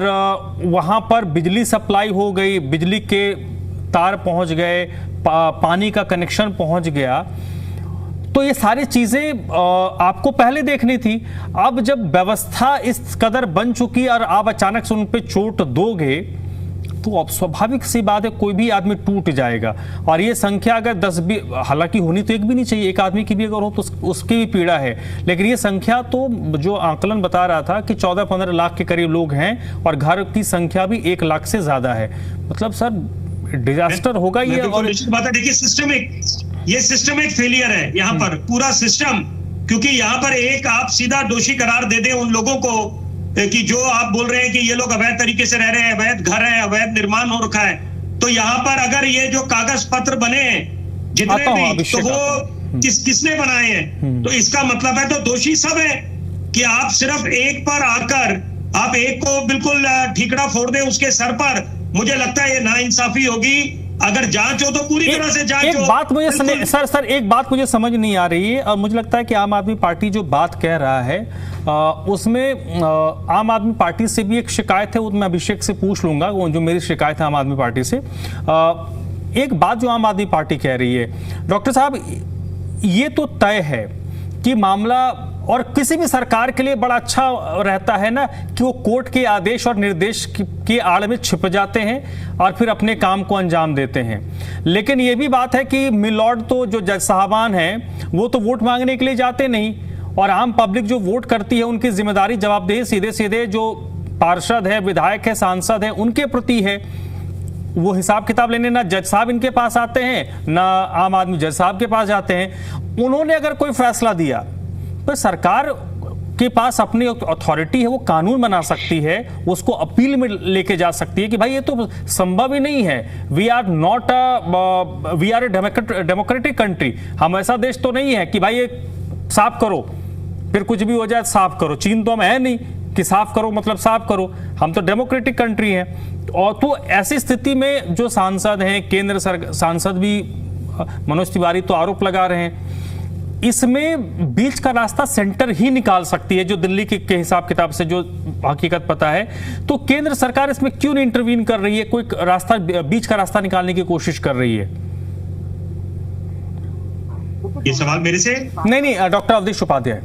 वहाँ पर बिजली सप्लाई हो गई, बिजली के तार पहुँच गए, पानी का कनेक्शन पहुँच गया, तो ये सारी चीज़ें आपको पहले देखनी थी। अब जब व्यवस्था इस कदर बन चुकी और आप अचानक से उन पे चोट दोगे, तो अब स्वाभाविक सी बात है कोई भी आदमी टूट जाएगा। और ये संख्या अगर 10 भी, हालांकि होनी तो एक भी नहीं चाहिए, एक आदमी की भी अगर हो तो उसकी भी पीड़ा है, लेकिन ये संख्या तो जो आंकलन बता रहा था कि 14-15 लाख के करीब लोग हैं और घर की संख्या भी 1 लाख से ज्यादा है। मतलब सर डिजास्टर होगा ये। और बात है, देखिए ये सिस्टमिक फेलियर है यहाँ पर पूरा सिस्टम, क्योंकि यहाँ पर एक आप सीधा दोषी करार दे दें उन लोगों को कि जो आप बोल रहे हैं कि ये लोग अवैध तरीके से रह रहे हैं, अवैध घर है, अवैध निर्माण हो रखा है, तो यहाँ पर अगर ये जो कागज पत्र बने हैं जितने भी, तो वो किसने बनाए हैं? तो इसका मतलब है तो दोषी सब है कि आप सिर्फ एक पर आकर आप एक को बिल्कुल ठीकरा फोड़ दें उसके सर पर। मुझे लगता है ये नाइंसाफी होगी। अगर जांच हो तो पूरी तरह से जांच हो। एक बात मुझे एक बात मुझे समझ नहीं आ रही है, और मुझे लगता है कि आम आदमी पार्टी जो बात कह रहा है उसमें आम आदमी पार्टी से भी एक शिकायत है, वो मैं अभिषेक से पूछ लूंगा, वो जो मेरी शिकायत है आम आदमी पार्टी से। एक बात जो आम आदमी पार्टी कह रही है, डॉक्टर साहब, ये तो तय है कि मामला, और किसी भी सरकार के लिए बड़ा अच्छा रहता है ना कि वो कोर्ट के आदेश और निर्देश की आड़ में छिप जाते हैं और फिर अपने काम को अंजाम देते हैं। लेकिन ये भी बात है कि मिलॉर्ड तो जो जज साहबान हैं वो तो वोट मांगने के लिए जाते नहीं, और आम पब्लिक जो वोट करती है उनकी जिम्मेदारी जवाबदेही सीधे सीधे जो पार्षद है, विधायक है, सांसद है, उनके प्रति है। वो हिसाब किताब लेने ना जज साहब इनके पास आते हैं, ना आम आदमी जज साहब के पास जाते हैं। उन्होंने अगर कोई फैसला दिया तो सरकार के पास अपनी अथॉरिटी है, वो कानून बना सकती है, उसको अपील में लेके जा सकती है कि भाई ये तो संभव ही नहीं है। We are a democratic country. हम ऐसा देश तो नहीं है कि भाई ये साफ करो फिर कुछ भी हो जाए साफ करो। चीन तो हम है नहीं कि साफ करो मतलब साफ करो, हम तो डेमोक्रेटिक कंट्री हैं। और तो ऐसी स्थिति में जो सांसद हैं, केंद्र सांसद भी मनोज तिवारी तो आरोप लगा रहे हैं, इसमें बीच का रास्ता सेंटर ही निकाल सकती है, जो दिल्ली के हिसाब किताब से जो हकीकत पता है। तो केंद्र सरकार इसमें क्यों नहीं इंटरवीन कर रही है, कोई रास्ता बीच का रास्ता निकालने की कोशिश कर रही है? ये सवाल मेरे से? नहीं, डॉक्टर अवधेश उपाध्याय।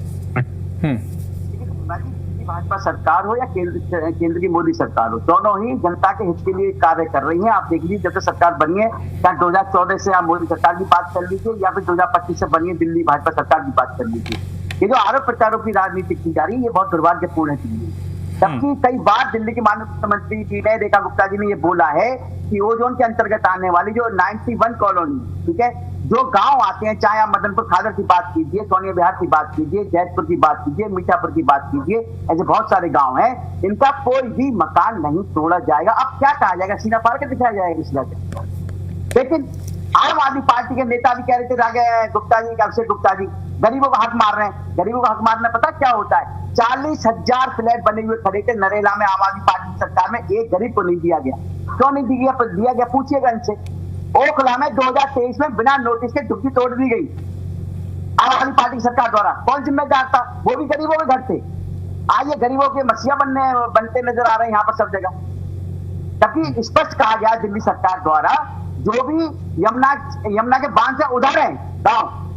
भाजपा सरकार हो या केंद्र की मोदी सरकार हो, दोनों ही जनता के हित के लिए कार्य कर रही हैं। आप देख लीजिए जब से सरकार बनी है, चाहे 2014 से आप मोदी सरकार की बात कर लीजिए या फिर 2025 से बनी है दिल्ली भाजपा सरकार की बात कर लीजिए, ये जो आरोप प्रत्यारोप की राजनीति की जा रही है, ये बहुत दुर्भाग्यपूर्ण है दिल्ली। जबकि कई बार दिल्ली के माननीय मुख्यमंत्री जी ने, रेखा गुप्ता जी ने ये बोला है कि ओजोन के अंतर्गत आने वाली जो 91 कॉलोनी, ठीक है, जो गांव आते हैं, चाहे आप मदनपुर खादर की बात कीजिए, सोनिया विहार की बात कीजिए, जैतपुर की बात कीजिए, मीठापुर की बात कीजिए, ऐसे बहुत सारे गांव हैं, इनका कोई भी मकान नहीं तोड़ा जाएगा। अब क्या कहा जाएगा, सीना फाड़ के दिखाया जाएगा इस वजह। लेकिन आम आदमी पार्टी के नेता भी कह रहे थे, राघव गुप्ता जी, अभिषेक गुप्ता जी, गरीबों का हक मार रहे हैं। गरीबों का हक मारना पता क्या होता है? 40,000 फ्लैट बने हुए खड़े थे नरेला में, आम आदमी पार्टी की सरकार में, एक गरीब को नहीं दिया गया। क्यों नहीं दिया गया? पूछिएगा इनसे। ओखला में 2023 में बिना नोटिस के झुग्गी तोड़ दी गई आम आदमी पार्टी की सरकार द्वारा। कौन जिम्मेदार था? वो भी गरीबों के घर थे। आज ये गरीबों के मसीहा बनते नजर आ रहे हैं यहाँ पर सब जगह। जबकि स्पष्ट कहा गया दिल्ली सरकार द्वारा, जो भी यमुना के बांध से उधर है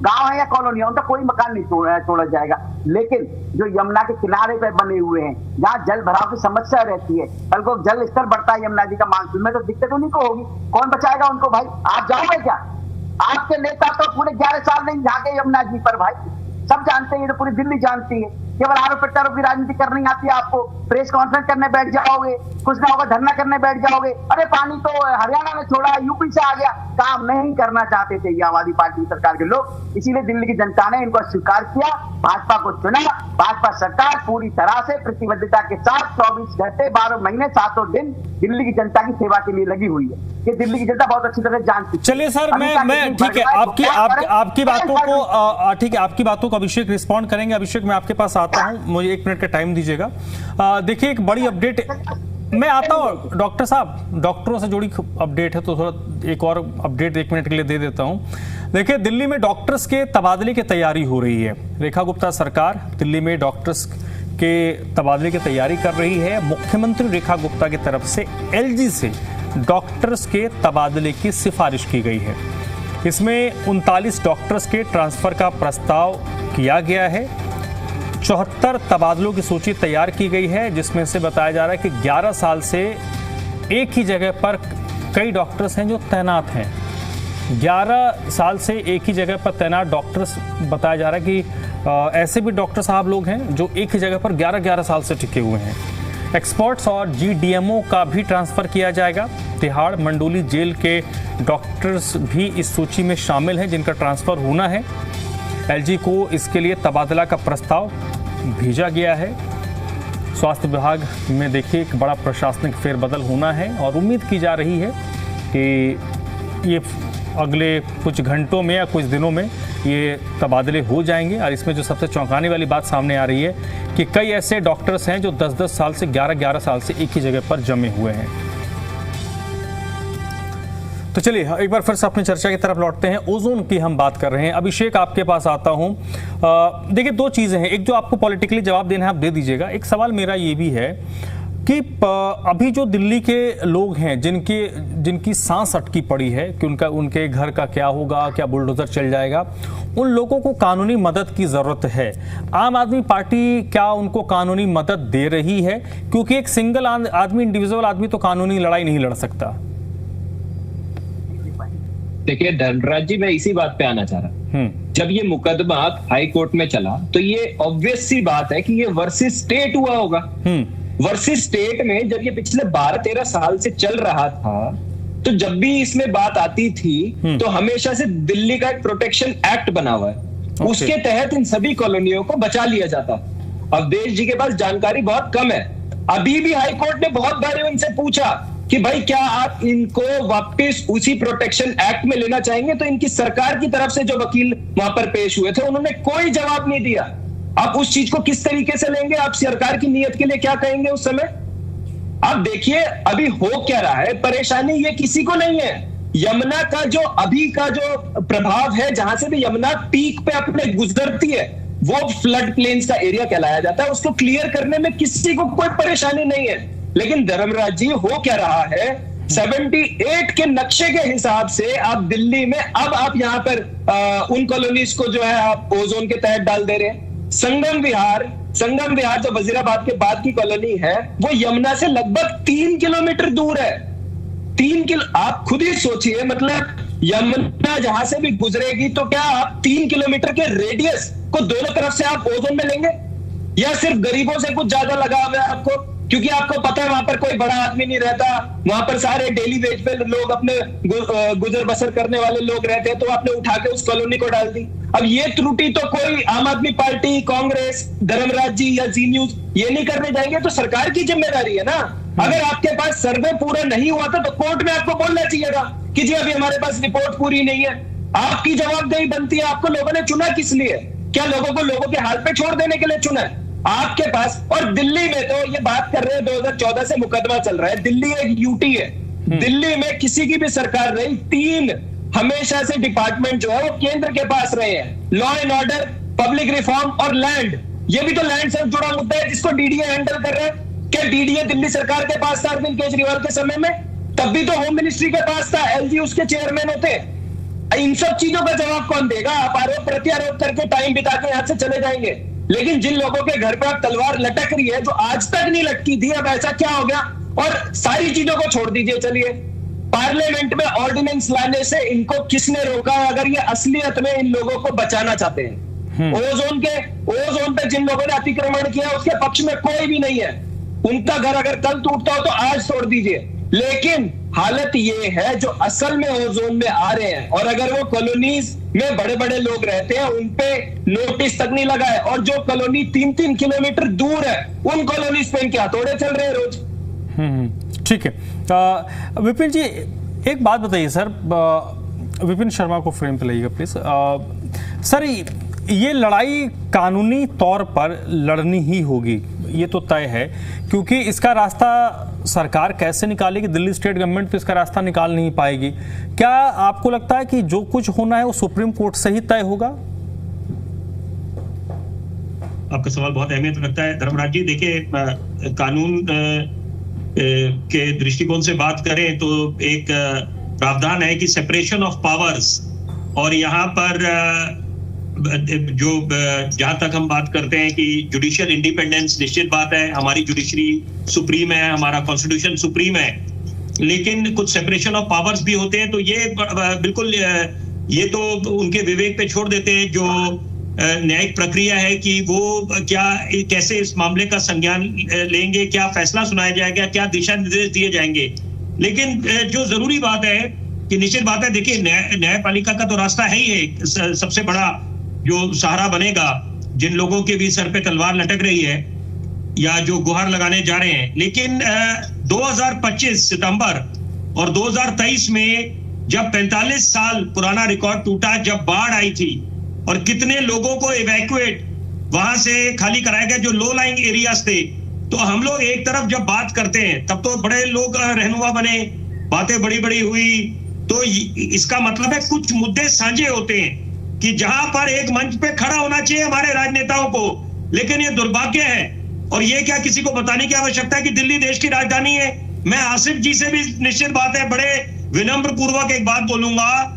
गांव है या कॉलोनी है, उनका कोई मकान नहीं तोड़ा जाएगा। लेकिन जो यमुना के किनारे पे बने हुए हैं, जहाँ जल भराव की समस्या रहती है, कल को जल स्तर बढ़ता है यमुना जी का मानसून में, तो दिक्कत उन्हीं को होगी। कौन बचाएगा उनको भाई? आप जाओगे क्या? आपके नेता तो पूरे 11 साल नहीं झांके यमुना जी पर भाई, सब जानते हैं, ये तो पूरी दिल्ली जानती है। केवल आरोप प्रत्यारोप की राजनीति करनी आती है आपको। प्रेस कॉन्फ्रेंस करने बैठ जाओगे, कुछ ना होगा धरना करने बैठ जाओगे, अरे पानी तो हरियाणा ने छोड़ा, यूपी से आ गया। काम नहीं करना चाहते थे ये आम आदमी पार्टी सरकार के लोग, इसीलिए दिल्ली की जनता ने इनको स्वीकार किया, भाजपा को चुना। भाजपा सरकार पूरी तरह से प्रतिबद्धता के साथ 24 घंटे 12 महीने 7 दिन दिल्ली की जनता की सेवा के लिए लगी हुई है। ये दिल्ली की जनता बहुत अच्छी तरह जानती है। चलिए सर, मैं ठीक है, आपकी बातों को ठीक है, आपकी बातों को अभिषेक रिस्पॉन्ड करेंगे। अभिषेक, मैं आपके पास आता हूं, मुझे 1 मिनट का टाइम दीजिएगा। देखिए, एक बड़ी अपडेट मैं आता हूं डॉक्टर साहब, डॉक्टरों से जुड़ी अपडेट है तो थोड़ा एक और अपडेट 1 मिनट के लिए दे देता हूं। देखिए, दिल्ली में डॉक्टर्स के तबादले की तैयारी हो रही है। रेखा गुप्ता सरकार दिल्ली में डॉक्टर्स के तबादले की तैयारी कर रही है। मुख्यमंत्री रेखा गुप्ता की तरफ से एलजी से डॉक्टर्स के तबादले की सिफारिश की गई है। इसमें 39 डॉक्टर्स के ट्रांसफर का प्रस्ताव किया गया है। 74 तबादलों की सूची तैयार की गई है, जिसमें से बताया जा रहा है कि 11 साल से एक ही जगह पर कई डॉक्टर्स हैं जो तैनात हैं। 11 साल से एक ही जगह पर तैनात डॉक्टर्स बताया जा रहा है कि ऐसे भी डॉक्टर साहब लोग हैं जो एक ही जगह पर 11-11 साल से टिके हुए हैं। एक्सपर्ट्स और जीडीएमओ का भी ट्रांसफर किया जाएगा। तिहाड़ मंडोली जेल के डॉक्टर्स भी इस सूची में शामिल हैं जिनका ट्रांसफर होना है। एलजी को इसके लिए तबादला का प्रस्ताव भेजा गया है। स्वास्थ्य विभाग में देखिए एक बड़ा प्रशासनिक फेरबदल होना है और उम्मीद की जा रही है कि ये अगले कुछ घंटों में या कुछ दिनों में ये तबादले हो जाएंगे। और इसमें जो सबसे चौंकाने वाली बात सामने आ रही है कि कई ऐसे डॉक्टर्स हैं जो 10-10 साल से 11-11 साल से एक ही जगह पर जमे हुए हैं। तो चलिए एक बार फिर से अपनी चर्चा की तरफ लौटते हैं। ओजोन की हम बात कर रहे हैं। अभिषेक, आपके पास आता हूं। देखिए, 2 चीजें हैं, एक जो आपको पॉलिटिकली जवाब देना है आप दे दीजिएगा। एक सवाल मेरा ये भी है कि अभी जो दिल्ली के लोग हैं जिनकी सांस अटकी पड़ी है कि उनके घर का क्या होगा, क्या बुलडोजर चल जाएगा, उन लोगों को कानूनी मदद की जरूरत है। आम आदमी पार्टी क्या उनको कानूनी मदद दे रही है? क्योंकि एक सिंगल आदमी, इंडिविजुअल आदमी तो कानूनी लड़ाई नहीं लड़ सकता। देखिए धर्मराज जी, मैं इसी बात पे आना चाह रहा। जब ये मुकदमा हाई कोर्ट में चला तो ये ऑब्वियस सी बात है कि ये वर्सेस स्टेट हुआ होगा। वर्सेस स्टेट में जब ये पिछले 12-13 साल से चल रहा था तो जब भी इसमें बात आती थी तो हमेशा से दिल्ली का एक प्रोटेक्शन एक्ट बना हुआ है, उसके तहत इन सभी कॉलोनियों को बचा लिया जाता। अवधेश जी के पास जानकारी बहुत कम है। अभी भी हाई कोर्ट ने बहुत बार इनसे पूछा कि भाई क्या आप इनको वापस उसी प्रोटेक्शन एक्ट में लेना चाहेंगे, तो इनकी सरकार की तरफ से जो वकील वहां पर पेश हुए थे उन्होंने कोई जवाब नहीं दिया। आप उस चीज को किस तरीके से लेंगे, आप सरकार की नीयत के लिए क्या कहेंगे उस समय? आप देखिए अभी हो क्या रहा है, परेशानी ये किसी को नहीं है। यमुना का जो अभी का जो प्रभाव है, जहां से भी यमुना पीक पे अपने गुजरती है, वो फ्लड प्लेन्स का एरिया कहलाया जाता है। उसको क्लियर करने में किसी को कोई परेशानी नहीं है। लेकिन धर्मराज जी हो क्या रहा है, 78 के नक्शे के हिसाब से आप दिल्ली में अब आप यहां पर उन कॉलोनीज को जो है आप ओजोन के तहत डाल दे रहे हैं। संगम विहार जो वजीराबाद के बाद की कॉलोनी है, वो यमुना से लगभग 3 किलोमीटर दूर है। 3 किलो, आप खुद ही सोचिए, मतलब यमुना जहां से भी गुजरेगी तो क्या आप 3 किलोमीटर के रेडियस को दोनों तरफ से आप ओजोन में लेंगे, या सिर्फ गरीबों से कुछ ज्यादा लगाव है आपको? क्योंकि आपको पता है वहां पर कोई बड़ा आदमी नहीं रहता, वहां पर सारे डेली वेज पे लोग अपने गुजर बसर करने वाले लोग रहते हैं, तो आपने उठा के उस कॉलोनी को डाल दी। अब ये त्रुटि तो कोई आम आदमी पार्टी, कांग्रेस, धर्मराज जी या जी न्यूज ये नहीं करने जाएंगे, तो सरकार की जिम्मेदारी है ना। अगर आपके पास सर्वे पूरा नहीं हुआ था तो कोर्ट में आपको बोलना चाहिए था कि जी अभी हमारे पास रिपोर्ट पूरी नहीं है। आपकी जवाबदेही बनती है। आपको लोगों ने चुना किस लिए? क्या लोगों को लोगों के हाल पे छोड़ देने के लिए चुना है? आपके पास, और दिल्ली में तो ये बात कर रहे हैं 2014 से मुकदमा चल रहा है, दिल्ली एक यूटी है। दिल्ली में किसी की भी सरकार रही, 3 हमेशा से डिपार्टमेंट जो है वो केंद्र के पास रहे हैं, law and order, public reform और लैंड। ये भी तो लैंड से जुड़ा मुद्दा है जिसको डीडीए हैंडल कर रहे हैं। क्या डीडीए दिल्ली सरकार के पास था अरविंद केजरीवाल के समय में? तब भी तो होम मिनिस्ट्री के पास था, एलजी उसके चेयरमैन होते। इन सब चीजों का जवाब कौन देगा? आप आरोप प्रत्यारोप करके टाइम बिता के यहां से चले जाएंगे, लेकिन जिन लोगों के घर पर अब तलवार लटक रही है जो आज तक नहीं लटकी थी, अब ऐसा क्या हो गया? और सारी चीजों को छोड़ दीजिए, चलिए पार्लियामेंट में ऑर्डिनेंस लाने से इनको किसने रोका? अगर ये असलियत में इन लोगों को बचाना चाहते हैं, ओजोन पे जिन लोगों ने अतिक्रमण किया उसके पक्ष में कोई भी नहीं है। उनका घर अगर कल टूटता हो तो आज तोड़ दीजिए, लेकिन हालत ये है जो असल में ओजोन में आ रहे हैं, और अगर वो कॉलोनीज में बड़े बड़े लोग रहते हैं उन पे नोटिस तक नहीं लगा है, और जो कॉलोनी 3-3 किलोमीटर दूर है उन कॉलोनीज पे इनके हथौड़े चल रहे हैं रोज। ठीक है। विपिन जी एक बात बताइए सर, विपिन शर्मा को फ्रेम पे लाइएगा प्लीज। सर ये लड़ाई कानूनी तौर पर लड़नी ही होगी, ये तो तय है, क्योंकि इसका रास्ता सरकार कैसे निकालेगी? दिल्ली स्टेट गवर्नमेंट तो इसका रास्ता निकाल नहीं पाएगी। क्या आपको लगता है कि जो कुछ होना है वो सुप्रीम कोर्ट से ही तय होगा? आपका सवाल बहुत अहमियत रखता है धर्मराज जी। देखिए, कानून के दृष्टिकोण से बात करें तो एक प्रावधान है कि सेपरेशन ऑफ पावर्स, और यहाँ पर जो जहां तक हम बात करते हैं कि जुडिशियल इंडिपेंडेंस, निश्चित बात है हमारी जुडिशरी सुप्रीम है, हमारा कॉन्स्टिट्यूशन सुप्रीम है, लेकिन कुछ सेपरेशन ऑफ पावर्स भी होते हैं। तो ये बिल्कुल ये तो उनके विवेक पे छोड़ देते हैं जो न्यायिक प्रक्रिया है कि वो क्या कैसे इस मामले का संज्ञान लेंगे, क्या फैसला सुनाया जाएगा, क्या दिशा निर्देश दिए जाएंगे। लेकिन जो जरूरी बात है कि निश्चित बात है, देखिए न्यायपालिका का तो रास्ता है ही है, सबसे बड़ा जो सहारा बनेगा जिन लोगों के भी सर पे तलवार लटक रही है या जो गुहार लगाने जा रहे हैं। लेकिन 2025 सितंबर और 2023 में जब 45 साल पुराना रिकॉर्ड टूटा, जब बाढ़ आई थी और कितने लोगों को इवैक्यूएट वहां से खाली कराया गया जो लो लाइंग एरियाज थे, तो हम लोग एक तरफ जब बात करते हैं तब तो बड़े लोग रहनुमा बने, बातें बड़ी बड़ी हुई, तो इसका मतलब है कुछ मुद्दे साझे होते हैं कि जहां पर एक मंच पे खड़ा होना चाहिए हमारे राजनेताओं को। लेकिन ये दुर्भाग्य है, और ये क्या किसी को बताने की आवश्यकता है कि दिल्ली देश की राजधानी है। मैं आसिफ जी से भी निश्चित बात है बड़े विनम्र पूर्वक एक बात बोलूंगा,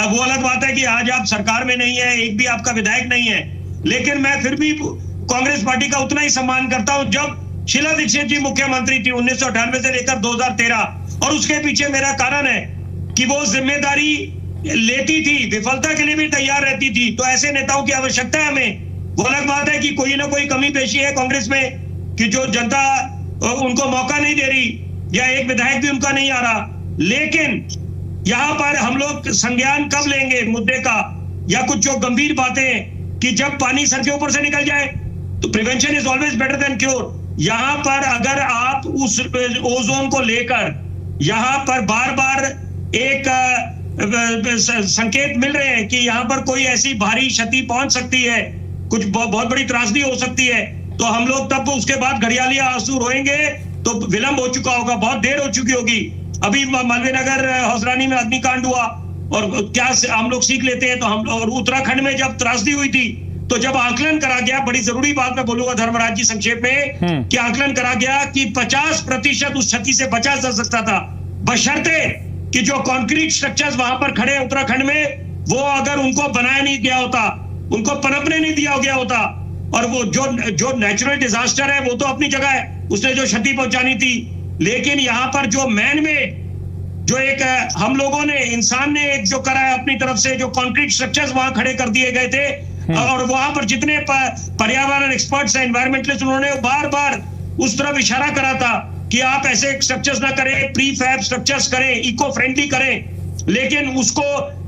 वो अलग बात है कि आज आप सरकार में नहीं है, एक भी आपका विधायक नहीं है, लेकिन मैं फिर भी कांग्रेस पार्टी का उतना ही सम्मान करता हूं। जब शीला दीक्षित जी मुख्यमंत्री थी 1998 से लेकर 2013, और उसके पीछे मेरा कारण है कि वो जिम्मेदारी लेती थी, विफलता के लिए भी तैयार रहती थी। तो ऐसे नेताओं की आवश्यकता है हमें। वो अलग बात है कि कोई ना कोई कमी पेशी है कांग्रेस में कि जो जनता उनको मौका नहीं दे रही, या एक विधायक भी उनका नहीं आ रहा, लेकिन यहाँ पर हम लोग संज्ञान कब लेंगे मुद्दे का, या कुछ जो गंभीर बातें कि जब पानी सर के ऊपर से निकल जाए, तो prevention is always better than cure. यहाँ पर अगर आप उस ओजोन को लेकर यहाँ पर बार बार एक संकेत मिल रहे हैं कि यहाँ पर कोई ऐसी भारी क्षति पहुंच सकती है, कुछ बहुत बड़ी त्रासदी हो सकती है, तो हम लोग तब उसके बाद घड़ियाली आंसू रोएंगे तो विलंब हो चुका होगा, बहुत देर हो चुकी होगी। अभी मालवीय नगर हौसरानी में अग्निकांड हुआ और क्या हम लोग सीख लेते हैं, तो हम और उत्तराखंड में जब त्रासदी हुई थी तो जब आकलन करा गया, बड़ी जरूरी बात मैं बोलूंगा धर्मराज जी संक्षेप में, कि आकलन करा गया कि 50% उस क्षति से बचा जा सकता था, बशर्ते कि जो कंक्रीट स्ट्रक्चर्स वहां पर खड़े हैं उत्तराखंड में, वो अगर उनको बनाया नहीं गया होता, उनको पनपने नहीं दिया गया होता, और वो जो नेचुरल डिजास्टर है वो तो अपनी जगह है, उसने जो क्षति पहुंचानी थी, लेकिन यहाँ पर जो मैन में जो एक हम लोगों ने, इंसान ने एक जो करा है अपनी तरफ से, जो कंक्रीट स्ट्रक्चर्स वहां खड़े कर दिए गए थे, और वहां पर जितने पर्यावरण एक्सपर्ट्स हैं, एनवायरमेंटलिस्ट, उन्होंने बार बार उस तरफ इशारा करा था कि आप ऐसे स्ट्रक्चर्स ना करें, प्री फैब स्ट्रक्चर्स करें, इको फ्रेंडली करें, लेकिन उसको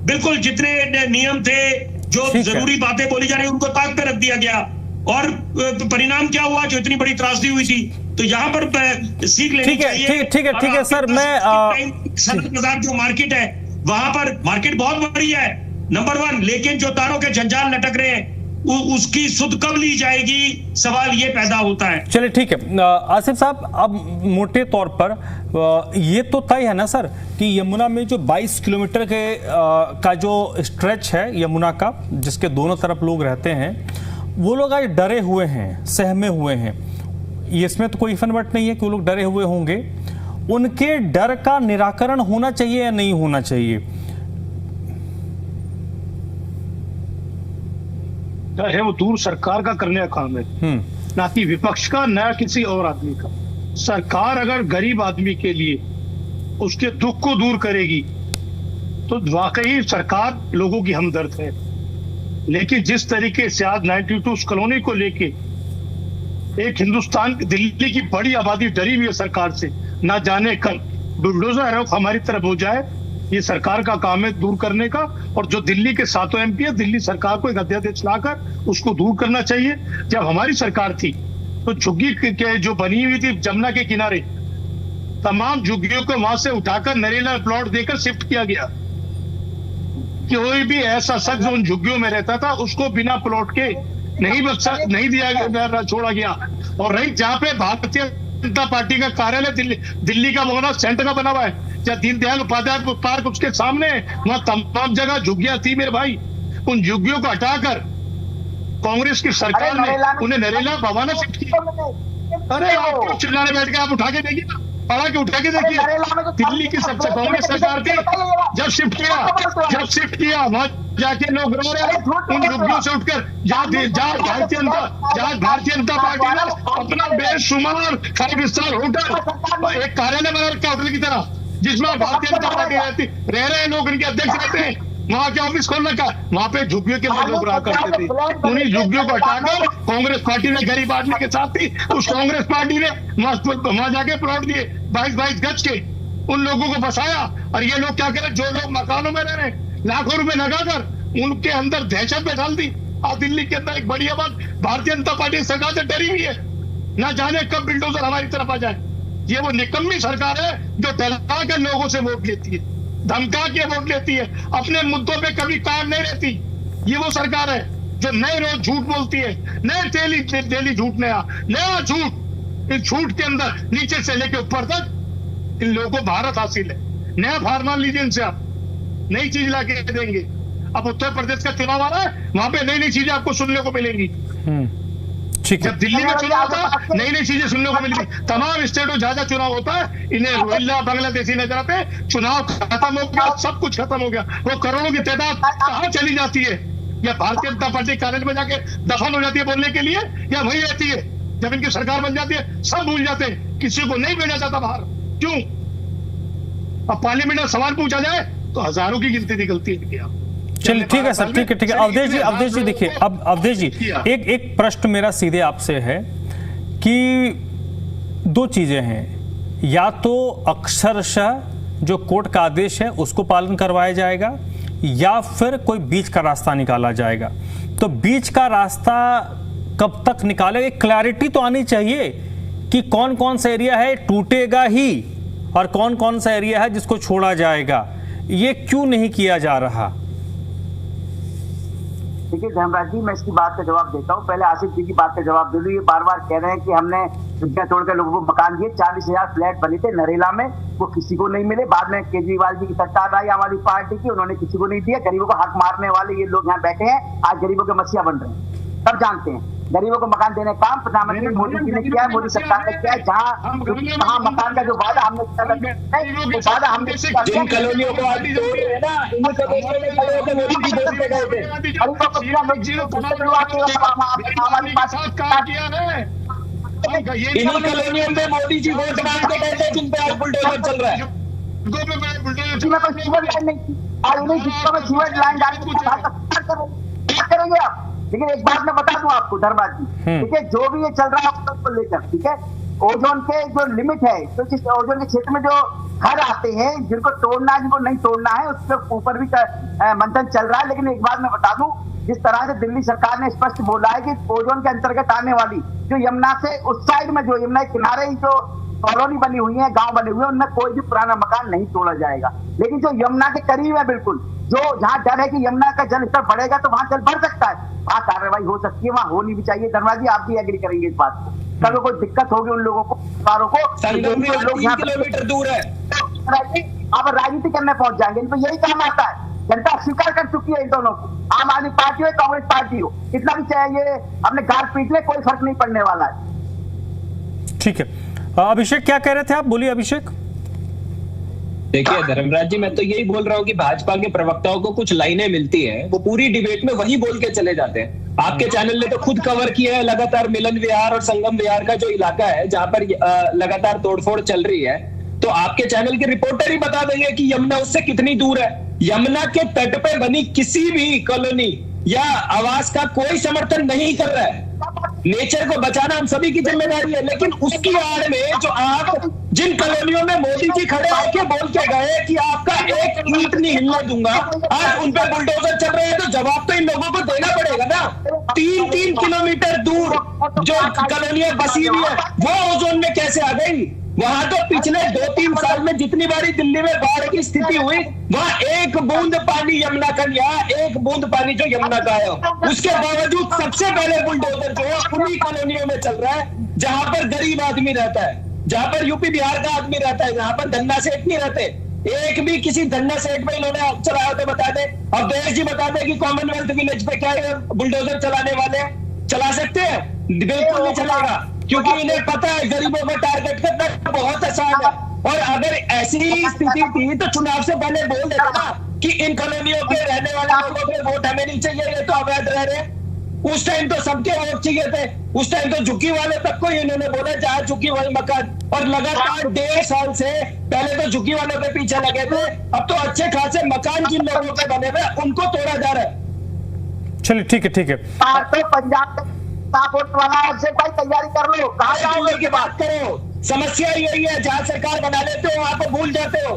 बिल्कुल जितने नियम थे, जो जरूरी बातें बोली जा रही उनको ताक पे रख दिया गया, और परिणाम क्या हुआ, जो इतनी बड़ी त्रासदी हुई थी। तो यहाँ पर सीख लेनी चाहिए। ठीक है सर, मैं सदर बाजार जो मार्केट है, वहां पर मार्केट बहुत बड़ी है, नंबर 1, लेकिन जो तारों के जंजाल लटक रहे हैं उसकी सुध कब ली जाएगी, सवाल ये पैदा होता है। चलिए ठीक है आसिफ साहब, अब मोटे तौर पर ये तो तय है ना सर कि यमुना में जो 22 किलोमीटर के का जो स्ट्रेच है यमुना का, जिसके दोनों तरफ लोग रहते हैं, वो लोग आज डरे हुए हैं, सहमे हुए हैं। इसमें तो कोई फनवट नहीं है कि वो लोग डरे हुए होंगे। उनके डर का निराकरण होना चाहिए या नहीं होना चाहिए? है वो दूर सरकार का करने का काम है, ना कि विपक्ष का, ना किसी और आदमी का। सरकार अगर गरीब आदमी के लिए उसके दुख को दूर करेगी तो वाकई सरकार लोगों की हमदर्द है। लेकिन जिस तरीके से आज 92 कॉलोनी को लेके एक हिंदुस्तान, दिल्ली की बड़ी आबादी डरी हुई है सरकार से, ना जाने कब बुलडोजर हमारी तरफ हो जाए। ये सरकार का काम है दूर करने का, और जो दिल्ली के 7 MP है, दिल्ली सरकार को एक अध्यादेश लाकर उसको दूर करना चाहिए। जब हमारी सरकार थी तो झुग्गी के जो बनी हुई थी जमुना के किनारे, तमाम झुग्गियों को वहां से उठाकर नरेला प्लॉट देकर शिफ्ट किया गया। कोई भी ऐसा शख्स उन झुग्गियों में रहता था उसको बिना प्लॉट के नहीं दिया गया, छोड़ा गया। और रही जहाँ पे भारतीय जनता पार्टी का कार्यालय दिल्ली का मोहना सेंटर का बना हुआ है, जहाँ दीनदयाल उपाध्याय पार्क उसके सामने, वहां तमाम जगह झुग्गियां थी मेरे भाई। उन झुग्गियों को हटाकर कांग्रेस की सरकार ने उन्हें नरेला भवाना शिफ्ट किया। अरे आप चिल्लाने बैठ के आप उठा के देखिए, पढ़ा के उठा के देखिए। दिल्ली की सबसे कांग्रेस सरकार थी, जब शिफ्ट किया वहां जाके लोग रो रहे हैं उन झुग्गियों से उठकर। जहाँ भारतीय जनता पार्टी ने अपना बेशुमार 5 स्टार होटल, एक कार्यालय बना रखा होटल की तरह, जिसमें भारतीय जनता पार्टी रह रहे लोग, उनके अध्यक्ष रहते हैं, वहां के ऑफिस खोल रखा, वहां पे झुग्गियों के लोग रहा करते थे। उन्हीं झुग्गियों को हटाकर कांग्रेस पार्टी ने गरीब आदमी के साथ थी, उस कांग्रेस पार्टी ने वहां जाके प्लॉट दिए 22 गज के, उन लोगों को बसाया। और ये लोग क्या करें, जो लोग मकानों में रह रहे हैं, लाखों रुपए लगाकर उनके अंदर दहशत में डाल दी। और दिल्ली के अंदर एक बड़ी बात, भारतीय जनता पार्टी सरकार से डरी हुई है, ना जाने कब बिल्डोजर हमारी तरफ आ जाए। ये वो निकम्मी सरकार है जो डरा के लोगों से वोट लेती है, धमका के वोट लेती है, अपने मुद्दों पे कभी कायम नहीं रहती। ये वो सरकार है जो नए रोज झूठ बोलती है, नए डेली झूठ, नया झूठ। इस झूठ के अंदर नीचे से लेके ऊपर तक इन लोगों को भारत हासिल है। नया फार्मा लीजिए इनसे, आप नई चीज ला के देंगे। अब उत्तर प्रदेश का चुनाव आ रहा है, वहां पे नई नई चीजें आपको सुनने को मिलेंगी। जब दिल्ली में चुनाव था, नई नई चीजें सुनने को मिली। तमाम स्टेटों ज्यादा चुनाव होता है, इन्हें रोहिल्ला बांग्लादेशी नजर आते हैं। चुनाव खत्म हो गया, सब कुछ खत्म हो गया, वो करोड़ों की तादाद कहाँ चली जाती है? या भारतीय जनता पार्टी कार्यालय में जाके दफन हो जाती है बोलने के लिए, या वही रहती है? जब इनकी सरकार बन जाती है सब भूल जाते हैं, किसी को नहीं भेजा जाता बाहर। क्यों? अब पार्लियामेंट में सवाल पूछा जाए तो हजारों की गिनती निकलती है। चलिए ठीक है सर, ठीक है अवधेश जी देखिए, अब अवधेश जी एक प्रश्न मेरा सीधे आपसे है कि 2 चीजें हैं, या तो अक्षरशः जो कोर्ट का आदेश है उसको पालन करवाया जाएगा या फिर कोई बीच का रास्ता निकाला जाएगा। तो बीच का रास्ता कब तक निकालेगा, क्लैरिटी तो आनी चाहिए कि कौन कौन सा एरिया है टूटेगा ही और कौन कौन सा एरिया है जिसको छोड़ा जाएगा। ये क्यों नहीं किया जा रहा? देखिए धर्मराज जी, मैं इसकी बात का जवाब देता हूँ। पहले आसिफ जी की बात का जवाब दे दूं। ये बार बार कह रहे हैं कि हमने विद्या तोड़कर लोगों को मकान दिए, 40,000 फ्लैट बने थे नरेला में, वो किसी को नहीं मिले। बाद में केजरीवाल जी की सरकार आई आम आदमी पार्टी की, उन्होंने किसी को नहीं दिया। गरीबों को हक मारने वाले ये लोग यहाँ बैठे हैं, आज गरीबों के मसीहा बन रहे हैं। सब जानते हैं गरीबों को मकान देने का काम प्रधानमंत्री मोदी जी ने किया है, मोदी सरकार ने किया है। जहाँ मकान का जो वादा हमने वादा हमने जिन कॉलोनियों को आज तोड़ रहे हैं ना, इन्हीं कॉलोनियों में खड़े होकर मोदी जी वोट पे गए थे। इन्हीं कॉलोनियों में मोदी जी वोट मांग के गए थे जिन पे आज बुलडोजर चल रहा है। करेंगे आप, लेकिन एक बात मैं बता दूं आपको धर्मराज जी, ठीक है, जो भी ये चल रहा है उसको लेकर, ठीक है, ओजोन के जो लिमिट है, तो जिस ओजोन के क्षेत्र में जो घर आते हैं जिनको तोड़ना है जिनको नहीं तोड़ना है, उसके ऊपर भी मंथन चल रहा है। लेकिन एक बात मैं बता दूं, जिस तरह से दिल्ली सरकार ने स्पष्ट बोला है कि ओजोन के अंतर्गत आने वाली जो यमुना से उस साइड में जो यमुना के किनारे जो कॉलोनी बनी हुई है, गांव बने हुए हैं, उनमें कोई भी पुराना मकान नहीं तोड़ा जाएगा। लेकिन जो यमुना के करीब है, बिल्कुल जो जहां डर है कि यमुना का जल स्तर बढ़ेगा तो वहां जल बढ़ सकता है, वहां कार्रवाई हो सकती है, वहां होनी भी चाहिए। धर्मराज जी आप भी एग्री करेंगे इस बात को। कभी कोई दिक्कत होगी उन लोगों को, परिवारों को, लोग 3 किलोमीटर दूर है, आप राजनीति करने पहुंच जाएंगे। इनको यही काम आता है। जनता स्वीकार कर चुकी है इन दोनों को, आम आदमी पार्टी हो कांग्रेस पार्टी हो, कितना भी चाहिए अपने गाल पीट ले, कोई फर्क नहीं पड़ने वाला है। ठीक है, अभिषेक क्या कह रहे थे आप, बोलिए अभिषेक। देखिए धर्मराज जी, मैं तो यही बोल रहा हूँ कि भाजपा के प्रवक्ताओं को कुछ लाइनें मिलती हैं, वो पूरी डिबेट में वही बोल के चले जाते हैं। आपके चैनल ने तो खुद कवर किया है लगातार मिलन विहार और संगम विहार का जो इलाका है जहां पर लगातार तोड़फोड़ चल रही है, तो आपके चैनल के रिपोर्टर ही बता देंगे कि यमुना उससे कितनी दूर है। यमुना के तट पे बनी किसी भी कॉलोनी या आवास का कोई समर्थन नहीं कर रहा है। नेचर को बचाना हम सभी की जिम्मेदारी है, लेकिन उसकी आड़ में जो आप जिन कॉलोनियों में मोदी जी खड़े होकर बोल के गए कि आपका एक ईंट नहीं हिलने दूंगा, आज उन पे बुलडोजर चल रहे हैं, तो जवाब तो इन लोगों को देना पड़ेगा ना। 3-3 किलोमीटर दूर जो कॉलोनियां बसी हुई है वो ओजोन में कैसे आ गई? वहां तो पिछले 2-3 साल में जितनी बारी दिल्ली में बाढ़ की स्थिति हुई, वहां एक बूंद पानी यमुना का एक बूंद पानी जो यमुना का है, उसके बावजूद सबसे पहले बुलडोजर जो है उन्हीं कॉलोनियों में चल रहा है जहां पर गरीब आदमी रहता है, जहां पर यूपी बिहार का आदमी रहता है, जहां पर धन्ना सेठ नहीं रहते। एक भी किसी धन्ना सेठ में इन्होंने चलाया तो बता दे। अब देश जी बता दे कि कॉमनवेल्थ विलेज पे क्या बुलडोजर चलाने वाले चला सकते हैं? बिल्कुल नहीं चलेगा, क्योंकि इन्हें पता है गरीबों को टारगेट करना बहुत आसान है। और अगर ऐसी स्थिति थी तो चुनाव से पहले बोल देता ना कि इन कॉलोनियों के रहने वाले लोगों के वोट हमें नहीं चाहिए, ये तो अवैध रह रहे। उस टाइम तो सबके वोट चाहिए थे, उस टाइम तो झुग्गी वाले तक को इन्होंने बोला जहाँ झुग्गी वाले मकान, और लगातार 1.5 साल से पहले तो झुग्गी वालों के पीछे लगे थे, अब तो अच्छे खासे मकान जिन लोगों के बने हुए उनको तोड़ा जा रहा है। चलिए ठीक है, ठीक है। तो पंजाब वाला से भाई तैयारी कर लो, कहा जाओगे की बात करो। समस्या यही है, जहाँ सरकार बना लेते हो वहां पर भूल जाते हो।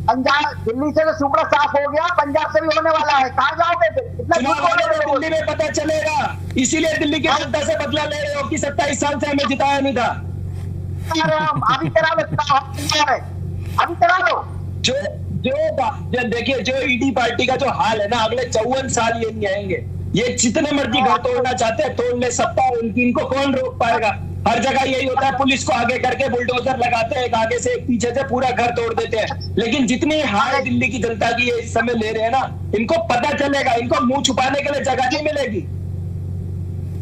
पंजाब दिल्ली से तो सुपड़ा साफ हो गया, पंजाब से भी होने वाला है, कहाँ जाओगे? दिल्ली में पता चलेगा, इसीलिए दिल्ली की जनता से बदला ले रहे हो कि 27 साल से हमें जिताया नहीं था। अभी करा लो, अभी करा लो। जो देखिए, जो ईडी पार्टी का जो हाल है ना, अगले 54 साल ये नहीं आएंगे। ये जितने मर्जी घर तोड़ना चाहते हैं तोड़ ले, सत्ता उनकी, इनको कौन रोक पाएगा? हर जगह यही होता है, पुलिस को आगे करके बुलडोजर लगाते हैं, एक आगे से एक पीछे से पूरा घर तोड़ देते हैं। लेकिन जितनी हार दिल्ली की जनता की ये इस समय ले रहे हैं ना, इनको पता चलेगा, इनको मुंह छुपाने के लिए जगह नहीं मिलेगी।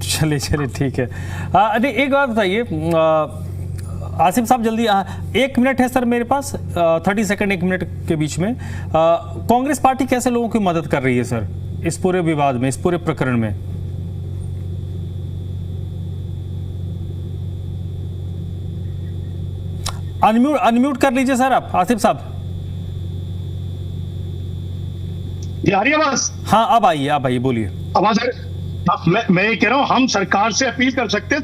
चलिए चलिए ठीक है। अरे एक बात बताइए आसिफ साहब, जल्दी 1 मिनट है सर मेरे पास, 30 सेकंड 1 मिनट के बीच में। कांग्रेस पार्टी कैसे लोगों की मदद कर रही है सर इस पूरे विवाद में, इस पूरे प्रकरण में? अनम्यूट कर लीजिए सर आप, आसिफ साहब। आ रही है आवाज? हाँ अब आइए, बोलिए। आवाज मैं ये कह रहा हूँ, हम सरकार से अपील कर सकते हैं,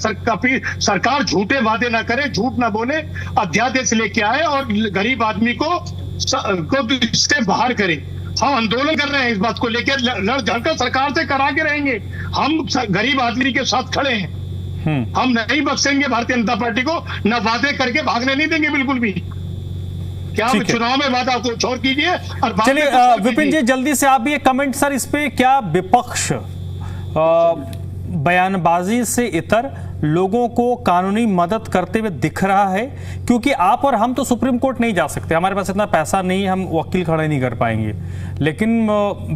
सरकार झूठे वादे ना करे, झूठ ना बोले, अध्यादेश लेके आए और गरीब आदमी को इससे बाहर करे। हम आंदोलन कर रहे हैं इस बात को लेकर, लड़ झड़कर सरकार से करा के रहेंगे। हम गरीब आदमी के साथ खड़े हैं, हम नहीं बख्शेंगे भारतीय जनता पार्टी को, न वादे करके भागने नहीं देंगे बिल्कुल भी। क्या चुनाव में वादा को छोड़ कीजिए और चलिए विपिन जी जल्दी से आप भी एक कमेंट सर इस पे, क्या विपक्ष बयानबाजी से इतर लोगों को कानूनी मदद करते हुए दिख रहा है? क्योंकि आप और हम तो सुप्रीम कोर्ट नहीं जा सकते, हमारे पास इतना पैसा नहीं, हम वकील खड़े नहीं कर पाएंगे, लेकिन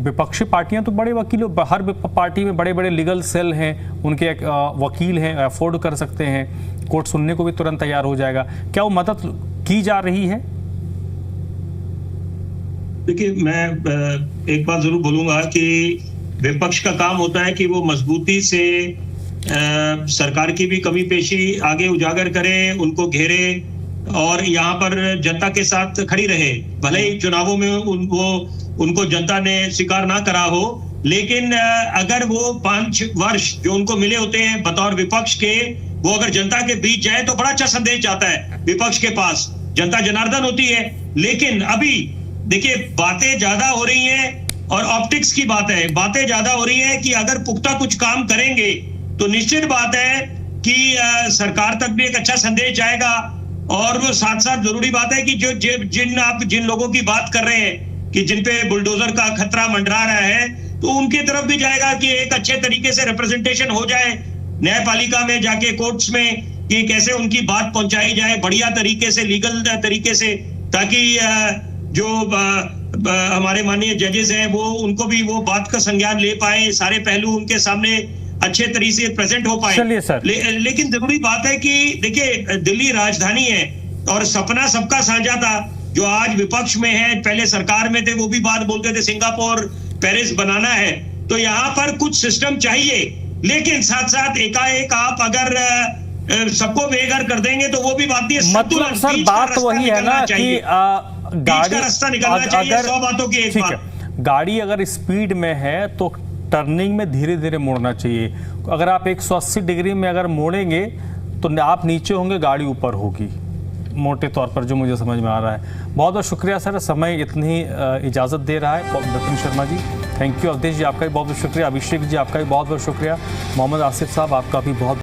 विपक्षी पार्टियां तो बड़े वकीलों, हर पार्टी में बड़े बड़े लीगल सेल हैं, उनके वकील हैं, अफोर्ड कर सकते हैं, कोर्ट सुनने को भी तुरंत तैयार हो जाएगा। क्या वो मदद की जा रही है? देखिए, मैं एक बात जरूर बोलूंगा कि विपक्ष का काम होता है कि वो मजबूती से सरकार की भी कमी पेशी आगे उजागर करे, उनको घेरे और यहाँ पर जनता के साथ खड़ी रहे। भले ही चुनावों में उनको जनता ने स्वीकार ना करा हो, लेकिन अगर वो 5 वर्ष जो उनको मिले होते हैं बतौर विपक्ष के, वो अगर जनता के बीच जाए तो बड़ा अच्छा संदेश जाता है विपक्ष के पास। जनता जनार्दन होती है, लेकिन अभी देखिए बातें ज्यादा हो रही हैं और ऑप्टिक्स की बात है, बातें ज्यादा हो रही है कि अगर पुख्ता कुछ काम करेंगे तो निश्चित बात है कि सरकार तक भी एक अच्छा संदेश जाएगा। और वो साथ साथ जरूरी बात है कि जिन लोगों की बात कर रहे हैं कि जिन पे बुलडोजर का खतरा मंडरा रहा है, तो उनकी तरफ भी जाएगा कि एक अच्छे तरीके से रिप्रेजेंटेशन हो जाए न्यायपालिका में जाके, कोर्ट्स में, कि कैसे उनकी बात पहुंचाई जाए बढ़िया तरीके से, लीगल तरीके से, ताकि जो हमारे माननीय जजेस हैं वो उनको भी वो बात का संज्ञान ले पाए, सारे पहलू उनके सामने अच्छे तरीके से प्रेजेंट हो पाए। चलिए सर। लेकिन जरूरी बात है कि देखिए दिल्ली राजधानी है और सपना सबका साझा था। जो आज विपक्ष में है, पहले सरकार में थे, वो भी बात बोलते थे सिंगापुर पेरिस बनाना है, तो यहाँ पर कुछ सिस्टम चाहिए। लेकिन साथ साथ एकाएक आप अगर सबको बेघर कर देंगे तो वो भी बात नहीं है। मतलब सर बात वही है ना कि गाड़ी रास्ता निकलना चाहिए, 100 बातों की एक बात। गाड़ी अगर स्पीड में है तो टर्निंग में धीरे धीरे मोड़ना चाहिए। अगर आप 180 डिग्री में अगर मोड़ेंगे तो आप नीचे होंगे, गाड़ी ऊपर होगी, मोटे तौर पर जो मुझे समझ में आ रहा है। बहुत बहुत शुक्रिया सर, समय इतनी इजाज़त दे रहा है विपिन शर्मा जी, थैंक यू। अवधेश जी आपका भी बहुत बहुत शुक्रिया, अभिषेक जी आपका भी बहुत बहुत शुक्रिया, मोहम्मद आसिफ साहब आपका भी बहुत